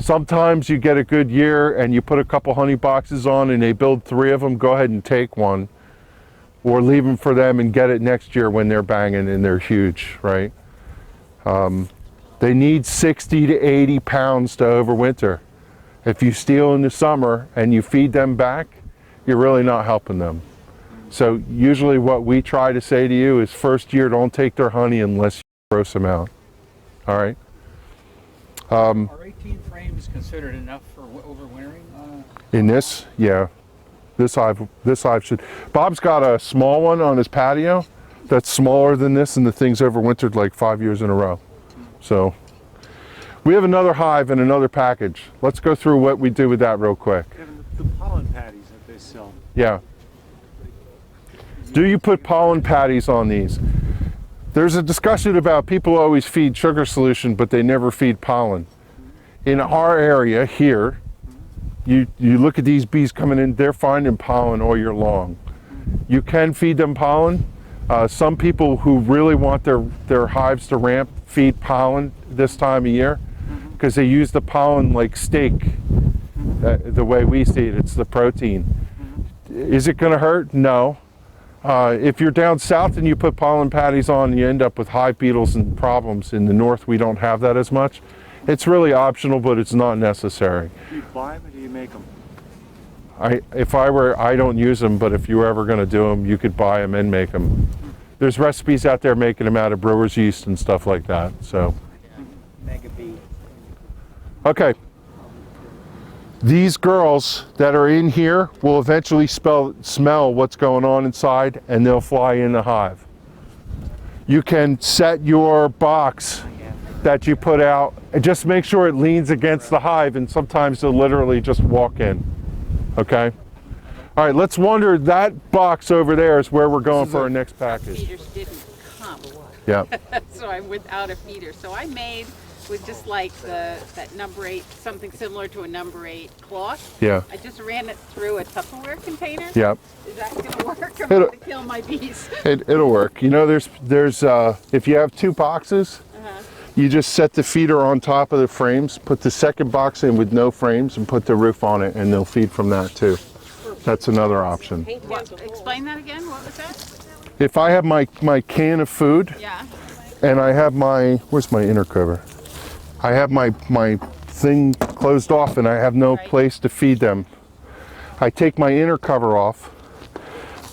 Sometimes you get a good year and you put a couple honey boxes on and they build 3 of them, go ahead and take one. Or leave them for them and get it next year when they're banging and they're huge, right? They need 60 to 80 pounds to overwinter. If you steal in the summer and you feed them back, you're really not helping them. So usually what we try to say to you is first year, don't take their honey unless you gross them out. All right? Are 18 frames considered enough for overwintering? In this, yeah. This hive should. Bob's got a small one on his patio that's smaller than this, and the thing's overwintered like 5 years in a row. So we have another hive and another package. Let's go through what we do with that real quick. Kevin, the pollen patties that they sell. Yeah. Do you put pollen patties on these? There's a discussion about people always feed sugar solution, but they never feed pollen. In our area here, you look at these bees coming in, they're finding pollen all year long. You can feed them pollen. Some people who really want their hives to ramp feed pollen this time of year because they use the pollen like steak. The way we see it, it's the protein. Is it going to hurt? No. If you're down south and you put pollen patties on, you end up with hive beetles and problems. In the north, we don't have that as much. It's really optional, but it's not necessary. Do you buy them or do you make them? I don't use them, but if you were ever going to do them, you could buy them and make them. There's recipes out there making them out of brewer's yeast and stuff like that. So, Mega bee. okay. These girls that are in here will eventually smell what's going on inside, and they'll fly in the hive. You can set your box that you put out and just make sure it leans against the hive, and sometimes they'll literally just walk in. Okay? All right, let's wander. That box over there is where we're going for our next package. Feeders didn't come. Yeah. So I'm without a feeder. So I made with just like that number 8, something similar to a number 8 cloth. Yeah. I just ran it through a Tupperware container. Yep. Is that going to work? I'm going to kill my bees. It'll work. You know, there's if you have 2 boxes, you just set the feeder on top of the frames, put the second box in with no frames, and put the roof on it, and they'll feed from that too. That's another option. Explain that again. What was that? If I have my can of food, Yeah. and I have where's my inner cover? I have my thing closed off, and I have no place to feed them. I take my inner cover off.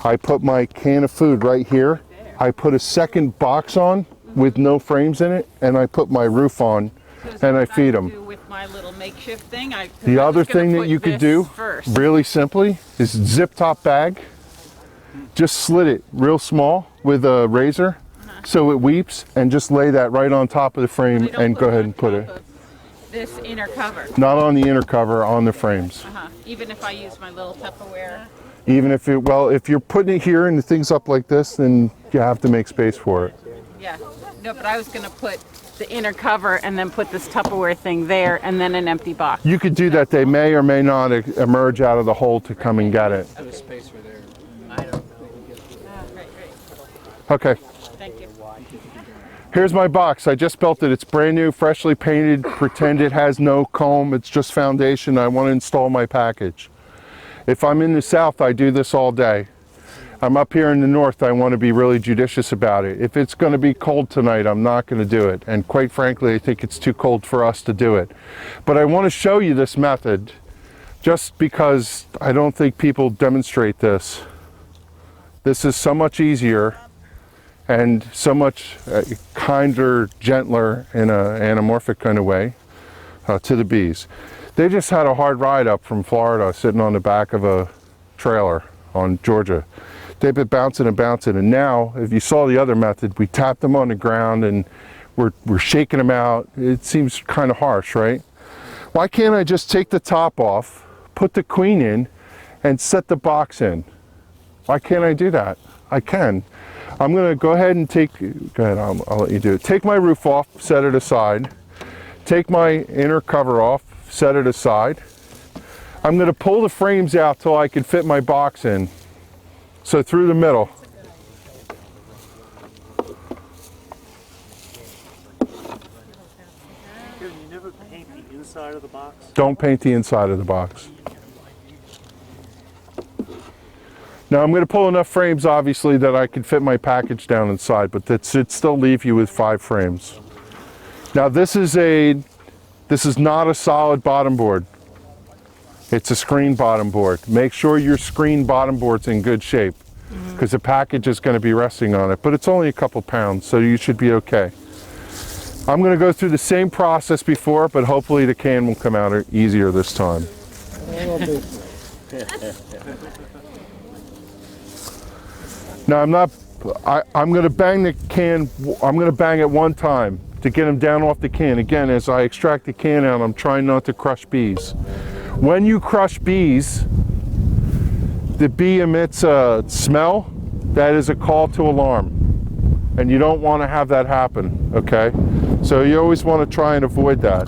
I put my can of food right here. I put a second box on with no frames in it, and I put my roof on, and I feed them. With my little makeshift thing, The other thing that you could do, really simply, is zip top bag. Just slit it real small with a razor, so it weeps, and just lay that right on top of the frame, and go ahead and put it. This inner cover. Not on the inner cover, on the frames. Even if I use my little Tupperware. Even if if you're putting it here and the thing's up like this, then you have to make space for it. Yeah. No, but I was going to put the inner cover and then put this Tupperware thing there and then an empty box. You could do that. They may or may not emerge out of the hole to come and get it. There's space for there. I don't know. Right. Okay. Thank you. Here's my box. I just built it. It's brand new, freshly painted. Pretend it has no comb. It's just foundation. I want to install my package. If I'm in the south, I do this all day. I'm up here in the north, I want to be really judicious about it. If it's going to be cold tonight, I'm not going to do it. And quite frankly, I think it's too cold for us to do it. But I want to show you this method just because I don't think people demonstrate this. This is so much easier and so much kinder, gentler in an anamorphic kind of way to the bees. They just had a hard ride up from Florida sitting on the back of a trailer on Georgia. they've been bouncing and bouncing. And now, if you saw the other method, we tapped them on the ground and we're shaking them out. It seems kind of harsh, right? Why can't I just take the top off, put the queen in, and set the box in? Why can't I do that? I can. I'm going to go ahead and go ahead, I'll let you do it. Take my roof off, set it aside. Take my inner cover off, set it aside. I'm going to pull the frames out till I can fit my box in. So through the middle. You never paint the inside of the box? Don't paint the inside of the box. Now I'm going to pull enough frames, obviously, that I can fit my package down inside, but that should still leave you with 5 frames. Now this is not a solid bottom board. It's a screen bottom board. Make sure your screen bottom board's in good shape, because the package is going to be resting on it, but it's only a couple pounds, so you should be okay. I'm going to go through the same process before, but hopefully the can will come out easier this time. Now I'm going to bang the can, I'm going to bang it one time to get them down off the can. Again, as I extract the can out, I'm trying not to crush bees. When you crush bees, the bee emits a smell that is a call to alarm. And you don't want to have that happen, okay? So you always want to try and avoid that.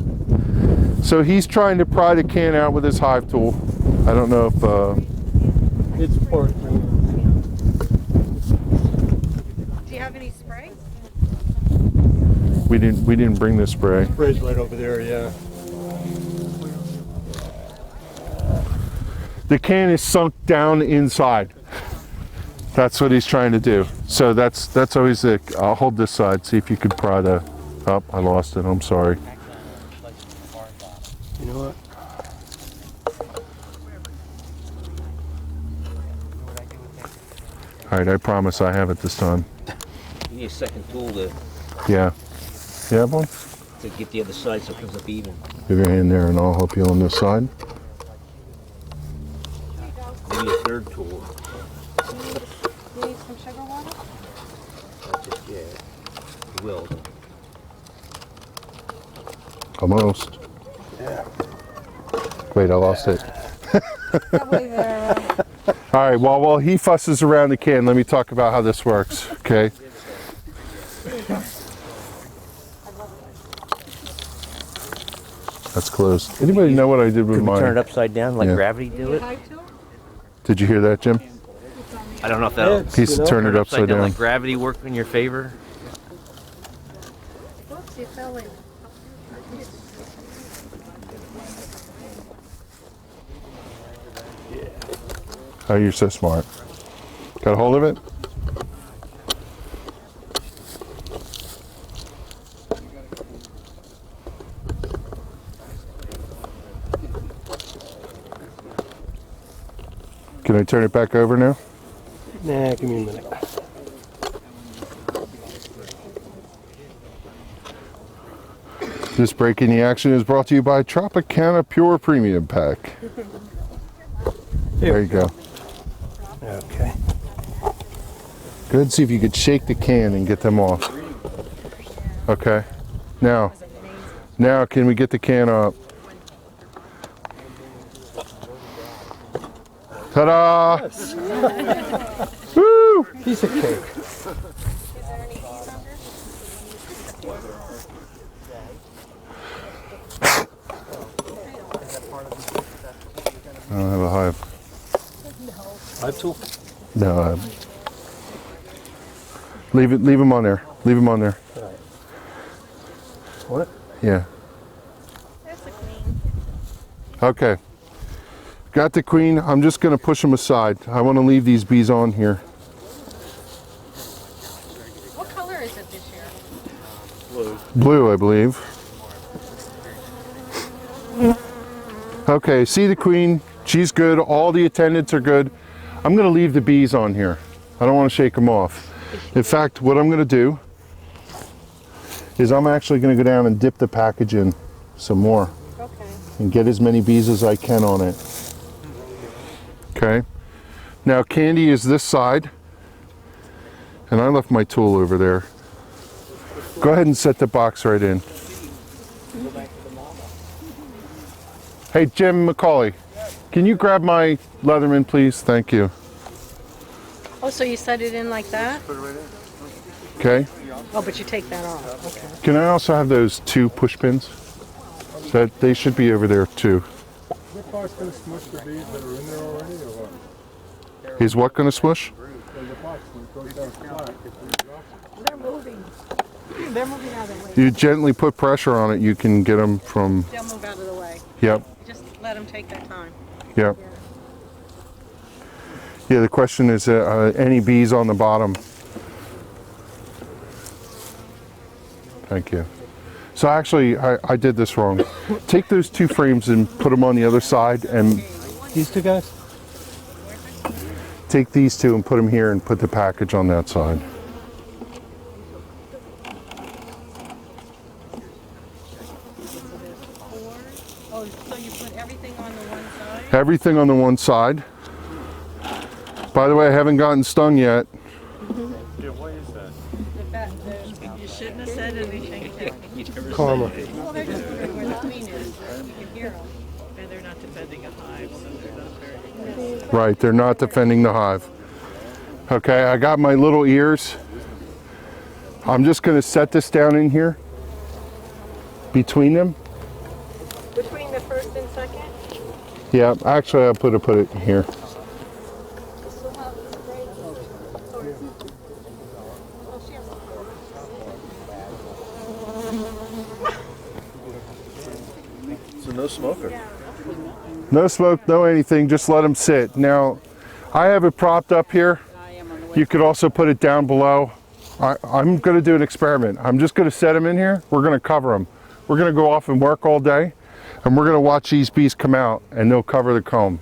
So he's trying to pry the can out with his hive tool. I don't know if... It's part. Do you have any spray? We didn't bring the spray. Spray's right over there, yeah. The can is sunk down inside. That's what he's trying to do. So that's always the, I'll hold this side, see if you can pry the, oh, I lost it, I'm sorry. You know what? All right, I promise I have it this time. You need a second tool to Yeah. You have one? get the other side so it comes up even. Give your hand there and I'll help you on this side. You need a third tool. You need some sugar water? Not just yet. You will. Almost. Yeah. Wait, I lost it. That way there. All right, well, while he fusses around the can, let me talk about how this works, okay? That's closed. Anybody know what I did with Could we mine? turn it upside down like Yeah. gravity do it? Did you hear that, Jim? I don't know if that'll It's, He's to turn it upside down. like gravity work in your favor. Whoops, you fell in. Oh, you're so smart. Got a hold of it? Can I turn it back over now? Nah, give me a minute. This break in the action is brought to you by Tropicana Pure Premium Pack. There you go. Okay. Good. See if you could shake the can and get them off. Okay. Now can we get the can up? Ta-da! Woo! Piece of cake. I don't have a hive. Hive tool? No. Leave him on there. Leave him on there. What? Yeah. There's the queen. Okay. Got the queen. I'm just going to push them aside. I want to leave these bees on here. What color is it this year? Blue, I believe. Okay, see the queen. She's good. All the attendants are good. I'm going to leave the bees on here. I don't want to shake them off. In fact, what I'm going to do is I'm actually going to go down and dip the package in some more. Okay. And get as many bees as I can on it. Okay. Now Candy is this side And I left my tool over there. Go ahead and set the box right in. Hey, Jim McCauley, can you grab my Leatherman, please? Thank you. Oh, so you set it in like that? Okay. Oh, but you take that off. Okay. Can I also have those 2 push pins? That they should be over there too. Is the box going to smush the bees that are in there already, or what? Is what going to smush? The box, when it goes down flat, if we drop it. They're moving. They're moving out of the way. You gently put pressure on it, you can get them from. They'll move out of the way. Yep. Just let them take their time. Yep. Yeah, the question is any bees on the bottom? Thank you. So actually, I did this wrong. Take those 2 frames and put them on the other side, and These 2 guys? take these 2 and put them here and put the package on that side. Oh, so you put everything on the one side? Everything on the one side. By the way, I haven't gotten stung yet. Yeah, why is that? You shouldn't have said anything. Karma. Well, they're just putting where the queen is. You can hear them. And they're not defending a hive, so they're not very... Right, they're not defending the hive. Okay, I got my little ears. I'm just going to set this down in here between them. Between the first and second? Yeah, actually I'll put it in here. So no smoker. No smoke, no anything, just let them sit. Now, I have it propped up here. You could also put it down below. I'm going to do an experiment. I'm just going to set them in here. We're going to cover them. We're going to go off and work all day, and we're going to watch these bees come out, and they'll cover the comb.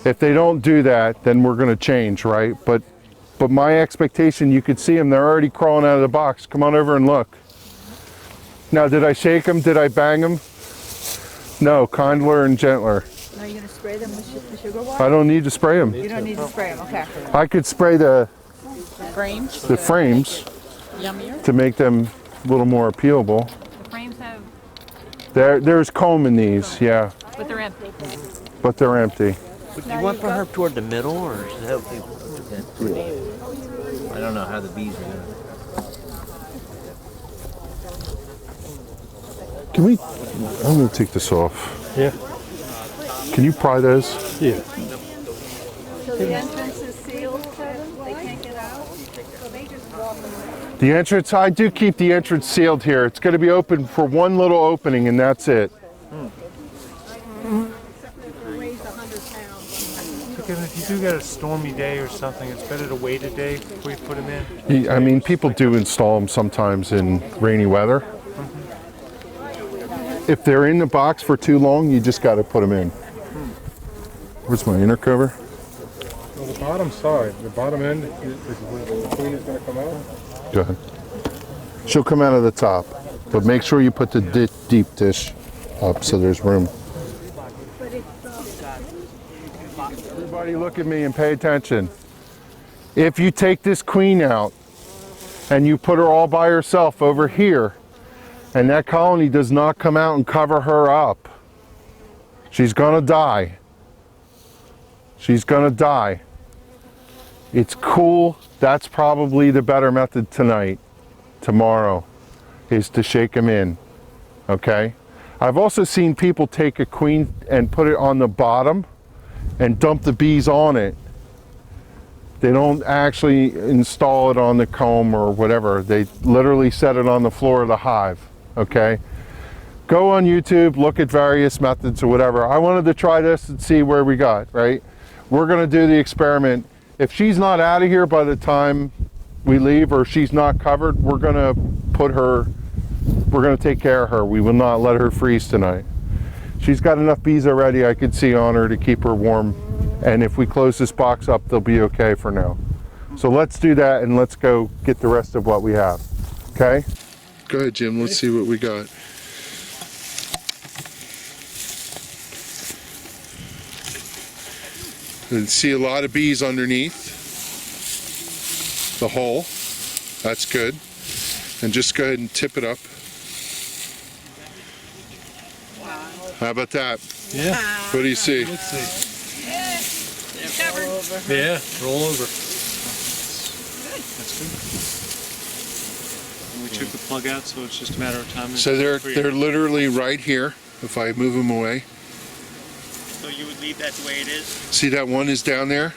If they don't do that, then we're going to change, right? But my expectation, you could see them. They're already crawling out of the box. Come on over and look. Now, did I shake them? Did I bang them? No, kindler and gentler. Are you going to spray them with the sugar water? I don't need to spray them. You don't need to spray them, okay. I could spray the Frames, frames yummier. to make them a little more appealable. The frames have, There's comb in these, yeah, but they're empty. but they're empty. Would you want for her toward the middle, or is that I don't know how the bees are gonna. Can we, I'm gonna take this off. Yeah. Can you pry those? Yeah. So the entrance is sealed, Kevin? They can't get out? So they just walk around? The entrance, I do keep the entrance sealed here. It's gonna be open for one little opening and that's it. Except that it weighs 100 pounds. So Kevin, if you do get a stormy day or something, it's better to wait a day before you put them in. I mean, people do install them sometimes in rainy weather. If they're in the box for too long, you just gotta put them in. Where's my inner cover? Well, the bottom side, the bottom end, is where the queen is going to come out. Go ahead. She'll come out of the top, but make sure you put the deep dish up so there's room. Everybody look at me and pay attention. If you take this queen out and you put her all by herself over here, and that colony does not come out and cover her up, she's gonna die. She's gonna die. It's cool. That's probably the better method tonight. Tomorrow is to shake them in, okay? I've also seen people take a queen and put it on the bottom and dump the bees on it. They don't actually install it on the comb or whatever. They literally set it on the floor of the hive, okay? Go on YouTube, look at various methods or whatever. I wanted to try this and see where we got, right? We're gonna do the experiment. If she's not out of here by the time we leave or she's not covered, we're gonna take care of her. We will not let her freeze tonight. She's got enough bees already, I could see on her to keep her warm. And if we close this box up, they'll be okay for now. So let's do that and let's go get the rest of what we have, okay? Go ahead, Jim, let's see what we got. And see a lot of bees underneath. the hole. That's good. And just go ahead and tip it up. How about that? Yeah. What do you see? Let's see. Covered. Yeah, roll over. That's good. And we took the plug out, so it's just a matter of time. So they're literally right here. If I move them away, So you would leave that the way it is? see that one is down there.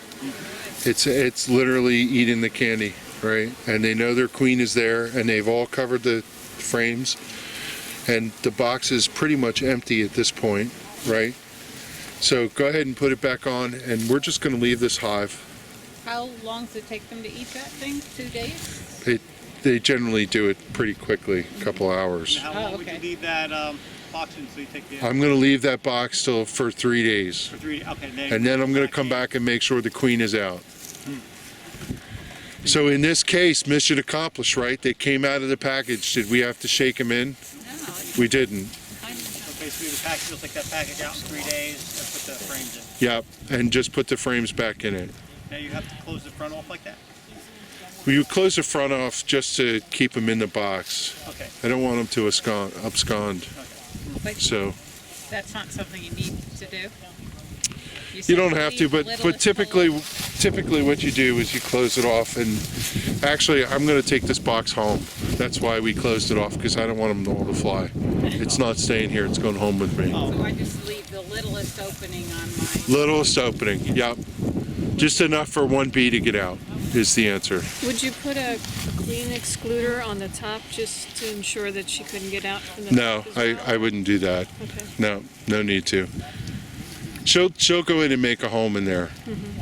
It's literally eating the candy, right? And they know their queen is there, and they've all covered the frames, and the box is pretty much empty at this point, right? So go ahead and put it back on, and we're just going to leave this hive. How long does it take them to eat that thing? 2 days? They generally do it pretty quickly, a couple hours. How long would you leave that box until you take the I'm going to leave that box till for 3 days, for 3 okay, and then I'm going to come back and make sure the queen is out. So in this case, mission accomplished, right? They came out of the package. Did we have to shake them in? No, it's We didn't. So basically the package, you'll take that package out in 3 days and put the frames in. Yep, and just put the frames back in it. Now you have to close the front off like that? We would close the front off just to keep them in the box. Okay. I don't want them to abscond. But So that's not something you need to do? you don't have to, but typically what you do is you close it off. And actually, I'm going to take this box home. That's why we closed it off, because I don't want them all to fly. It's not staying here. It's going home with me. So I just leave the littlest opening on my... Littlest opening. Yep. Just enough for one bee to get out is the answer. Would you put a queen excluder on the top just to ensure that she couldn't get out from the No, top as well? I wouldn't do that. Okay. No need to. She'll go in and make a home in there.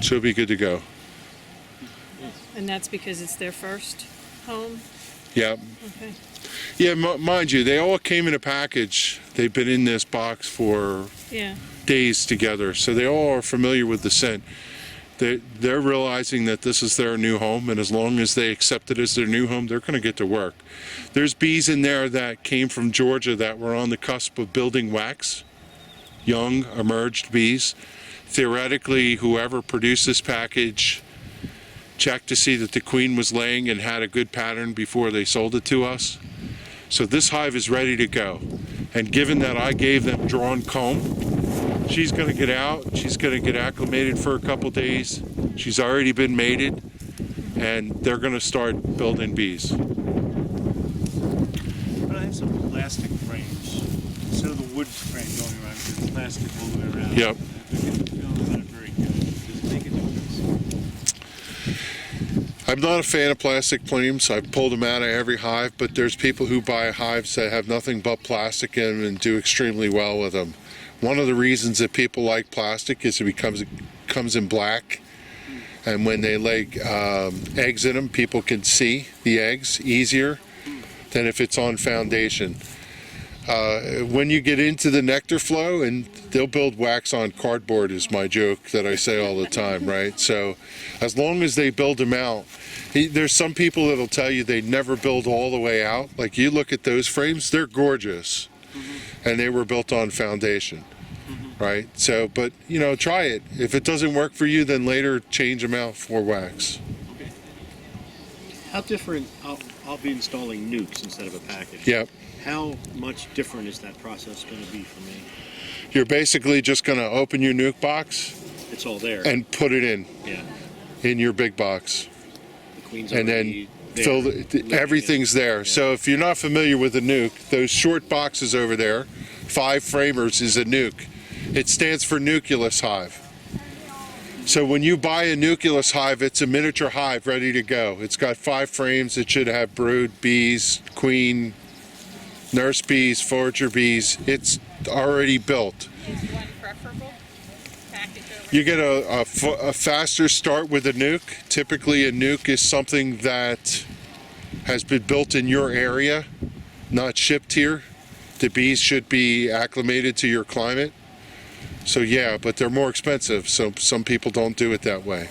She'll be good to go. And that's because it's their first home? Yep. Okay. Yeah, mind you, they all came in a package. They've been in this box for Yeah. days together, so they all are familiar with the scent. They're realizing that this is their new home, and as long as they accept it as their new home, they're going to get to work. There's bees in there that came from Georgia that were on the cusp of building wax, young, emerged bees. Theoretically, whoever produced this package checked to see that the queen was laying and had a good pattern before they sold it to us. So this hive is ready to go. And given that I gave them drawn comb, she's going to get out. She's going to get acclimated for a couple days. She's already been mated, and they're going to start building bees. But I have some plastic frames. Instead of the wood frame going around, it's plastic all the way around. Yep. I get the feeling that it's very good. Does it make a difference? I'm not a fan of plastic frames. I've pulled them out of every hive, but there's people who buy hives that have nothing but plastic in them and do extremely well with them. One of the reasons that people like plastic is it comes in black, and when they lay eggs in them, people can see the eggs easier than if it's on foundation. When you get into the nectar flow, and they'll build wax on cardboard is my joke that I say all the time, right? So as long as they build them out, there's some people that'll tell you they never build all the way out. Like you look at those frames, they're gorgeous, and they were built on foundation, right? So, but you know, try it. If it doesn't work for you, then later change them out for wax. Okay. How different, I'll be installing nukes instead of a package. Yep. How much different is that process going to be for me? You're basically just going to open your nuke box It's all there. and put it in your big box. The queen's And already then fill everything's there. Yeah. So if you're not familiar with a nuke, those short boxes over there, 5 framers is a nuke. It stands for nucleus hive. So when you buy a nucleus hive, it's a miniature hive ready to go. It's got 5 frames. It should have brood, bees, queen, nurse bees, forager bees. It's already built. Is one preferable? Package over? You get a faster start with a nuke. Typically a nuke is something that has been built in your area, not shipped here. The bees should be acclimated to your climate. So yeah, but they're more expensive, so some people don't do it that way.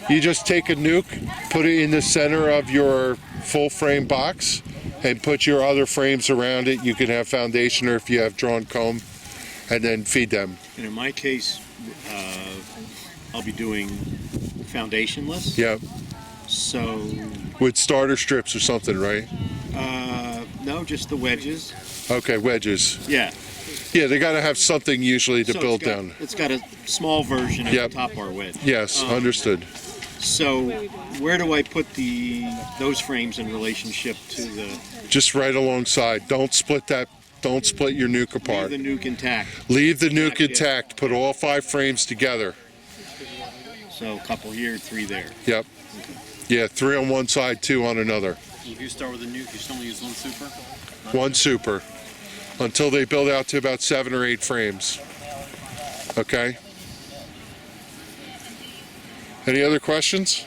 You just take a nuke, put it in the center of your full frame box, and put your other frames around it. You can have foundation, or if you have drawn comb, and then feed them. And in my case, I'll be doing foundationless. Yep. So, With starter strips or something, right? no, just the wedges. Okay, wedges. Yeah. Yeah, they got to have something usually to So build it's got, down. It's got a small version of Yep. the top bar wedge. Yes, understood. So, where do I put those frames in relationship to the Just right alongside. Don't split that. Don't split your nuke apart. the nuke intact? Leave the nuke intact. Put all 5 frames together. So, a couple here, 3 there. Yep. Yeah, 3 on one side, 2 on another. If you start with a nuke, you still only use 1 super? 1 super. Until they build out to about 7 or 8 frames. Okay? Any other questions?